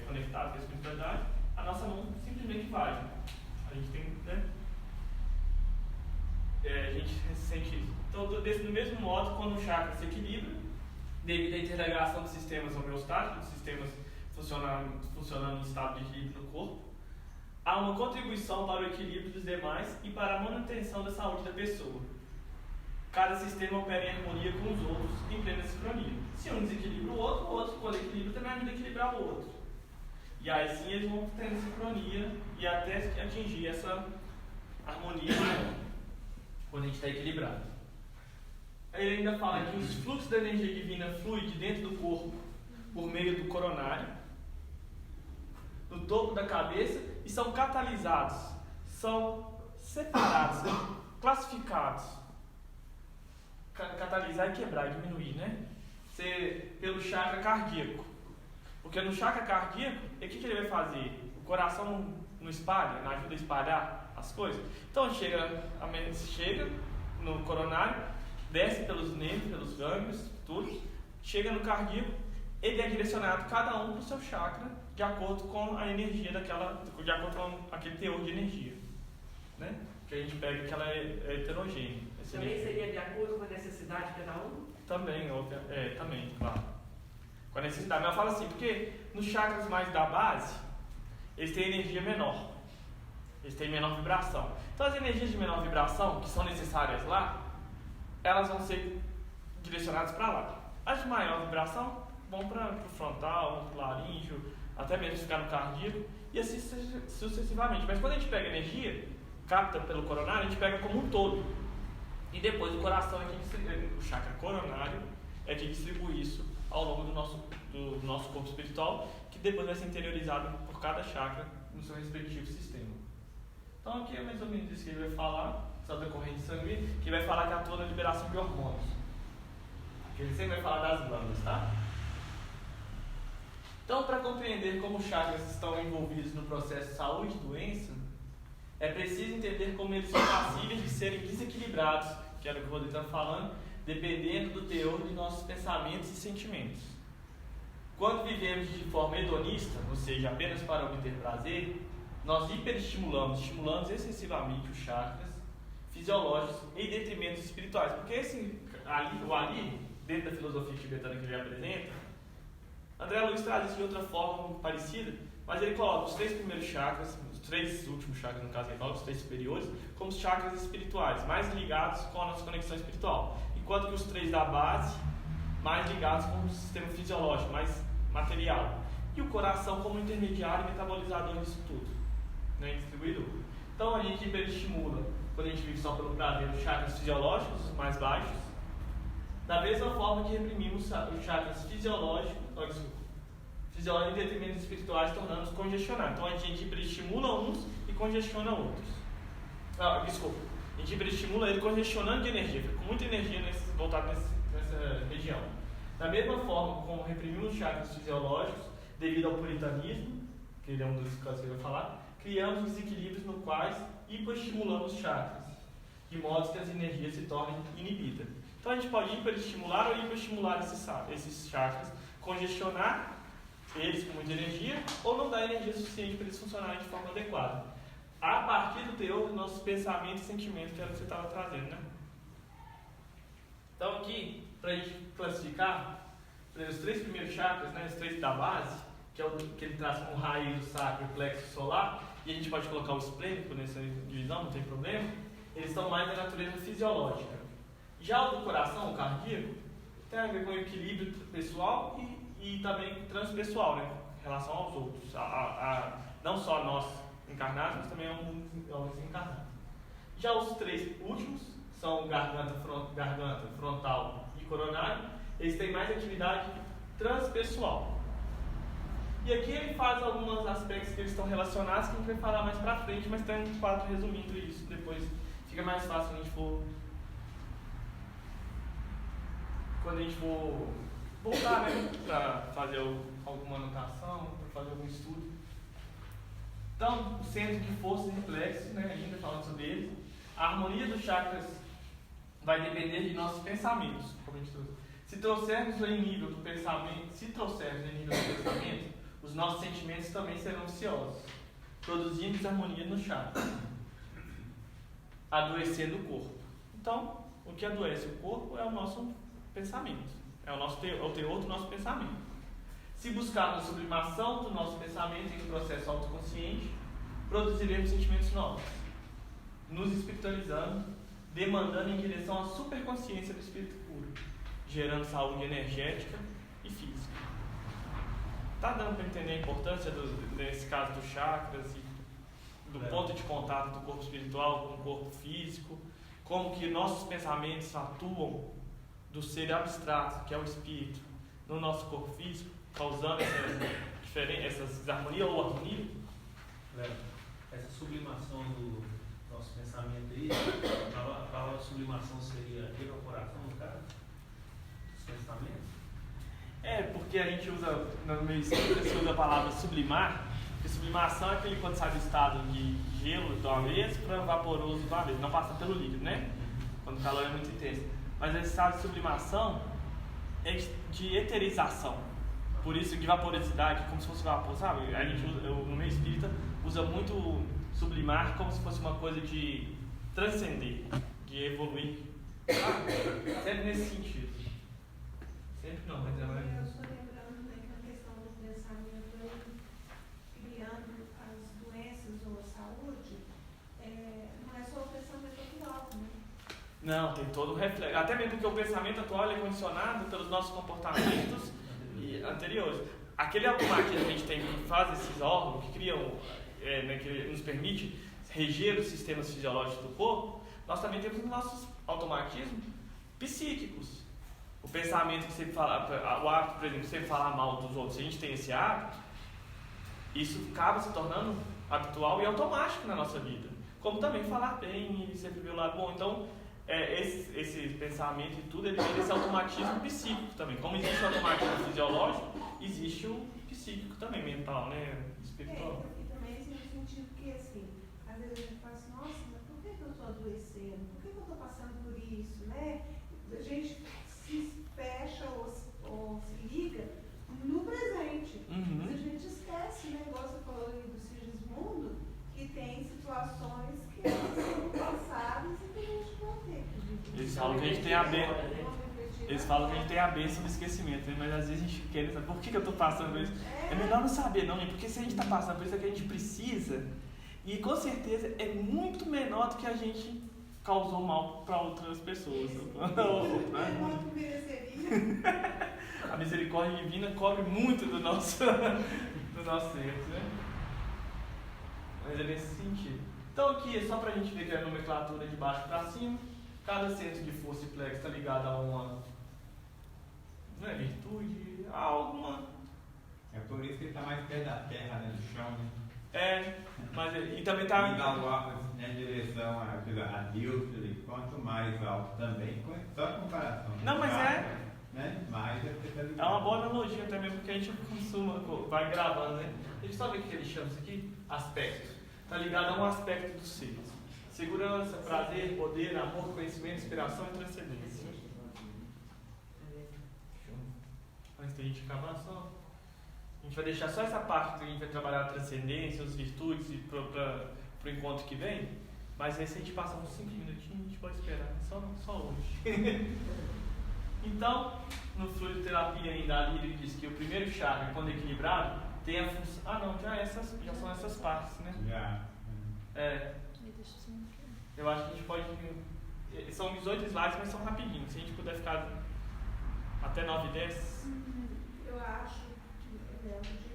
conectado com a espiritualidade, a nossa mão simplesmente vai. A gente tem, né? A gente sente isso. Então, do mesmo modo, quando o chakra se equilibra, devido à interligação dos sistemas homeostáticos, dos sistemas funcionando em estado de equilíbrio no corpo, há uma contribuição para o equilíbrio dos demais e para a manutenção da saúde da pessoa. Cada sistema opera em harmonia com os outros, em plena sincronia. Se um desequilibra o outro, quando equilibra, também ajuda a equilibrar o outro. E aí sim eles vão tendo sincronia e até atingir essa harmonia maior, quando a gente está equilibrado. Ele ainda fala que os fluxos da energia divina fluem de dentro do corpo por meio do coronário, do topo da cabeça, e são catalisados, são separados, classificados. Catalisar é quebrar, diminuir, né? Pelo chakra cardíaco. Porque no chakra cardíaco, o que ele vai fazer? O coração não espalha, não ajuda a espalhar as coisas. Então chega no coronário, desce pelos nervos, pelos gânglios, tudo, chega no cardíaco, ele é direcionado cada um para o seu chakra, de acordo com a energia de acordo com aquele teor de energia, né? Que a gente pega que ela é heterogênea. Também seria de acordo com a necessidade de cada um? Também, claro. Com a necessidade. Mas eu falo assim, porque nos chakras mais da base, eles têm energia menor. Eles têm menor vibração. Então as energias de menor vibração, que são necessárias lá, elas vão ser direcionadas para lá. As de maior vibração vão para o frontal, vão para o laríngeo, até mesmo ficar no cardíaco, e assim sucessivamente. Mas quando a gente pega energia, capta pelo coronário, a gente pega como um todo. E depois o coração o chakra coronário é que distribui isso ao longo do nosso corpo espiritual, que depois vai ser interiorizado por cada chakra no seu respectivo sistema. Então aqui é mais ou menos isso que ele vai falar, só da corrente sanguínea, que vai falar que atua na liberação de hormônios. Ele sempre vai falar das glândulas, tá? Então, para compreender como os chakras estão envolvidos no processo de saúde e doença, é preciso entender como eles são passíveis de serem desequilibrados, que era o que o Rodrigo estava falando, dependendo do teor de nossos pensamentos e sentimentos. Quando vivemos de forma hedonista, ou seja, apenas para obter prazer, nós estimulamos excessivamente os chakras fisiológicos em detrimento dos espirituais. Porque o Ali, dentro da filosofia tibetana que ele apresenta, André Luiz traz isso de outra forma parecida, mas ele coloca os 3 primeiros chakras, os 3 últimos chakras, no caso, ele fala os 3 superiores, como os chakras espirituais, mais ligados com a nossa conexão espiritual. Enquanto que os 3 da base, mais ligados com o sistema fisiológico, mais material. E o coração como intermediário e metabolizador disso tudo, né, distribuidor. Então a gente hiperestimula, quando a gente vive só pelo prazer, os chakras fisiológicos, os mais baixos, da mesma forma que reprimimos os chakras fisiológicos em detrimento dos espirituais, tornando-os congestionados. Então a gente hiperestimula uns e congestiona outros. A gente hiperestimula ele congestionando de energia, fica com muita energia voltada nessa região. Da mesma forma como reprimimos os chakras fisiológicos, devido ao puritanismo, que ele é um dos casos que eu vou falar, criamos desequilíbrios no quais hipoestimulamos os chakras, de modo que as energias se tornem inibidas. Então a gente pode hiperestimular ou hipoestimular esses chakras, congestionar eles com muita energia, ou não dar energia suficiente para eles funcionarem de forma adequada, a partir do teor dos nossos pensamentos e sentimentos, que era o que você estava trazendo, né? Então aqui, para a gente classificar os 3 primeiros chakras, né, os 3 da base, que é o que ele traz como raiz, o sacro e o plexo solar, e a gente pode colocar o esplênico nessa divisão, não tem problema, eles são mais da natureza fisiológica. Já o do coração, o cardíaco, tem a ver com o equilíbrio pessoal e também transpessoal, né, em relação aos outros, não só a nós encarnados, mas também aos encarnados. Já os 3 últimos são garganta, frontal e coronário, eles têm mais atividade transpessoal. E aqui ele faz alguns aspectos que eles estão relacionados, que a gente vai falar mais pra frente, mas tem um quadro resumindo isso, depois fica mais fácil quando a gente for voltar, né, para fazer alguma anotação, para fazer algum estudo. Então, o centro de forças e reflexos, né, ainda falando sobre ele, a harmonia dos chakras vai depender de nossos pensamentos, como a gente trouxe. Se trouxermos em nível do pensamento, os nossos sentimentos também serão ansiosos, produzindo desarmonia no chakra, adoecendo o corpo. Então, o que adoece o corpo é o nosso pensamento, é o teor do nosso pensamento. Se buscarmos a sublimação do nosso pensamento em um processo autoconsciente, produziremos sentimentos novos, nos espiritualizando, demandando em direção à superconsciência do espírito puro, gerando saúde energética e física. Está dando para entender a importância, nesse caso, dos chakras e do ponto de contato do corpo espiritual com o corpo físico, como que nossos pensamentos atuam do ser abstrato, que é o espírito, no nosso corpo físico, causando essas desarmonias ou harmonia? Essa sublimação do nosso pensamento aí, a palavra sublimação seria evaporação, no caso, dos pensamentos? Porque a gente usa, no meio espírita, se usa a palavra sublimar, porque sublimação é aquele quando sai do estado de gelo de uma vez para vaporoso de uma vez, não passa pelo líquido, né? Quando o calor é muito intenso. Mas esse estado de sublimação é de eterização. Por isso, de vaporosidade, como se fosse vapor, sabe? A gente usa, no meio espírita, usa muito sublimar como se fosse uma coisa de transcender, de evoluir. Sempre nesse sentido. Sempre não, mas eu estou lembrando daquela questão do pensamento criando as doenças ou a saúde, não é só o pensamento atual, né? Não, tem todo o reflexo. Até mesmo porque o pensamento atual é condicionado pelos nossos comportamentos anteriores. Aquele automatismo que a gente tem que faz esses órgãos, que criam, que nos permite reger os sistemas fisiológicos do corpo, nós também temos os nossos automatismos psíquicos. O pensamento que sempre fala, o hábito, por exemplo, de sempre falar mal dos outros, se a gente tem esse hábito, isso acaba se tornando habitual e automático na nossa vida. Como também falar bem e sempre ver o lado bom. Então, esse pensamento e tudo, ele vem desse automatismo psíquico também. Como existe o automatismo fisiológico, existe o psíquico também, mental, né? Espiritual. E também assim, no sentido que, assim, às vezes a gente fala assim, nossa, mas por que eu estou adoecendo? Por que eu estou passando por isso, né? A gente se fecha ou se liga no presente. Mas a gente esquece, né? Igual você falou aí do Sigismundo, que tem situações que são passadas e que a gente vai ter. Eles falam que a gente tem a bênção do esquecimento, né? Mas às vezes a gente quer saber por que eu estou passando por isso. É melhor não saber, não, porque se a gente está passando por isso é que a gente precisa, e com certeza é muito menor do que a gente causou mal para outras pessoas. A misericórdia divina cobre muito do nosso erro, né? Mas é nesse sentido. Então aqui, só para a gente ver que é a nomenclatura de baixo para cima, cada centro de força e plexo está ligado a uma virtude, a alguma... É por isso que ele está mais perto da terra, né, do chão, né? Mas e também está... Ligar o arco em direção a Deus, quanto mais alto também, só comparação. Não, mas né? Mais é porque está ligado. É uma boa analogia também, porque a gente vai gravando, né? Deixa eu só ver o que ele chama isso aqui, aspecto. Está ligado a um aspecto do ser. Segurança, prazer, poder, amor, conhecimento, inspiração e transcendência. Antes da gente acabar só, a gente vai deixar só essa parte que a gente vai trabalhar a transcendência, as virtudes e para o encontro que vem, mas aí se a gente passar uns 5 minutinhos, a gente pode esperar, só hoje. Então, no fluidoterapia ainda ali ele diz que o primeiro chakra, quando equilibrado, tem a função... já são essas partes, né? Já. Eu acho que a gente pode... São 18 slides, mas são rapidinhos. Se a gente puder ficar até 9 e 10... Eu acho, de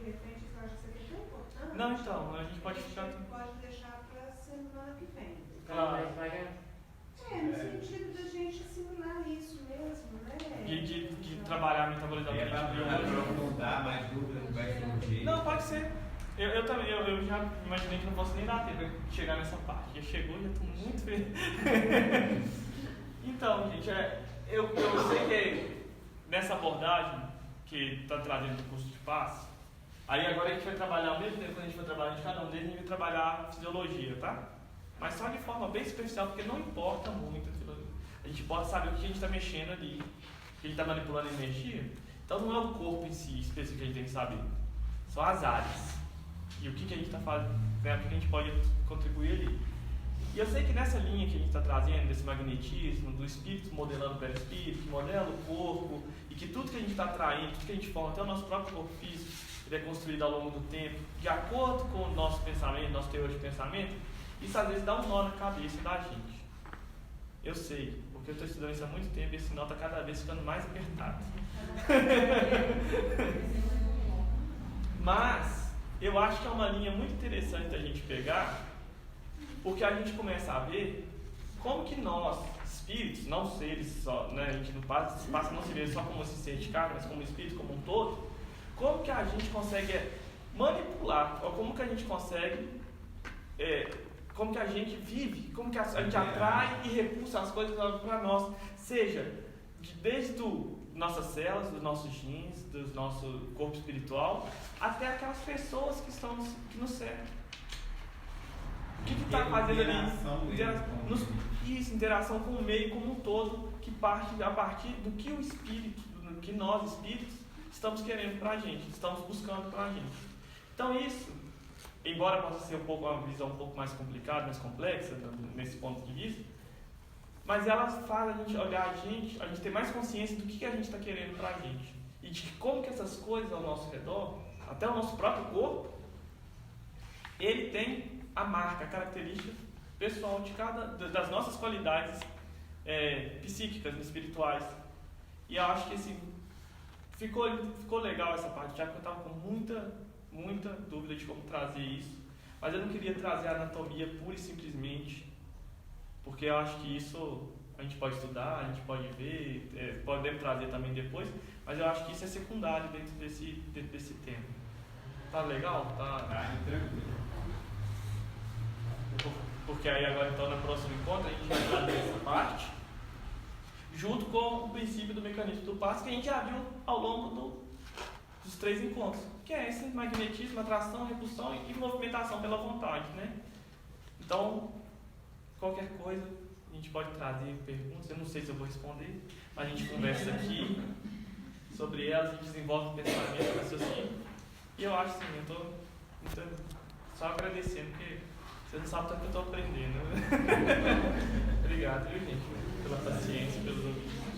repente, eu acho que isso aqui é tão importante. Não, então, a gente pode ficar... A gente pode deixar para a semana que vem. Claro. No sentido da gente assimilar isso mesmo, né? De trabalhar metabolisamente. Para aprofundar mais dúvidas que vai surgir. Não, pode ser. Eu também, eu já imaginei que não fosse nem dar tempo de chegar nessa parte. Já chegou, já estou muito feliz. Então, gente, eu sei que nessa abordagem que está trazendo do curso de passe, aí agora a gente vai trabalhar ao mesmo tempo que a gente vai trabalhar de cada um deles, a gente vai trabalhar a fisiologia, tá? Mas só de forma bem superficial, porque não importa muito a fisiologia. A gente pode saber o que a gente está mexendo ali, que a gente está manipulando a energia. Então não é o corpo em si específico que a gente tem que saber, são as áreas. E o que a gente está fazendo, né, o que a gente pode contribuir ali. E eu sei que nessa linha que a gente está trazendo, desse magnetismo, do espírito modelando o perispírito, que modela o corpo, e que tudo que a gente está atraindo, tudo que a gente forma, até o nosso próprio corpo físico, ele é construído ao longo do tempo, de acordo com o nosso pensamento, nosso teor de pensamento, isso às vezes dá um nó na cabeça da gente. Eu sei, porque eu estou estudando isso há muito tempo e esse nó está cada vez ficando mais apertado. Mas eu acho que é uma linha muito interessante da gente pegar, porque a gente começa a ver como que nós, espíritos, não seres só, né? A gente não passa a não se ver só como assistente de carne, mas como espírito como um todo. Como que a gente consegue manipular, ou como que a gente consegue, como que a gente vive, como que a gente atrai e repulsa as coisas para nós, seja desde nossas células, dos nossos genes, do nosso corpo espiritual, até aquelas pessoas que nos cercam. O que está fazendo ali? Interação com o meio como um todo, que parte a partir do que o espírito, do que nós espíritos estamos querendo para a gente, estamos buscando para a gente. Então isso, embora possa ser uma visão um pouco mais complicada, mais complexa nesse ponto de vista, mas ela faz a gente olhar a gente ter mais consciência do que a gente está querendo para a gente e de como que essas coisas ao nosso redor, até o nosso próprio corpo, ele tem a marca, a característica pessoal das nossas qualidades psíquicas, espirituais. E eu acho que assim, ficou legal essa parte, já que eu estava com muita dúvida de como trazer isso, mas eu não queria trazer a anatomia pura e simplesmente, porque eu acho que isso a gente pode estudar, a gente pode ver, podemos trazer também depois, mas eu acho que isso é secundário dentro desse tema. Tá legal? Tá tranquilo. Porque aí agora então no próximo encontro a gente vai trazer essa parte, junto com o princípio do mecanismo do passe que a gente já viu ao longo dos 3 encontros, que é esse magnetismo, atração, repulsão e movimentação pela vontade, né? Então, qualquer coisa a gente pode trazer perguntas, eu não sei se eu vou responder, mas a gente conversa aqui sobre elas, a gente desenvolve o pensamento, o raciocínio, e eu acho assim, eu estou só agradecendo, porque vocês não sabem tanto que eu estou aprendendo. Obrigado, viu, gente, pela paciência, pelos ouvintes.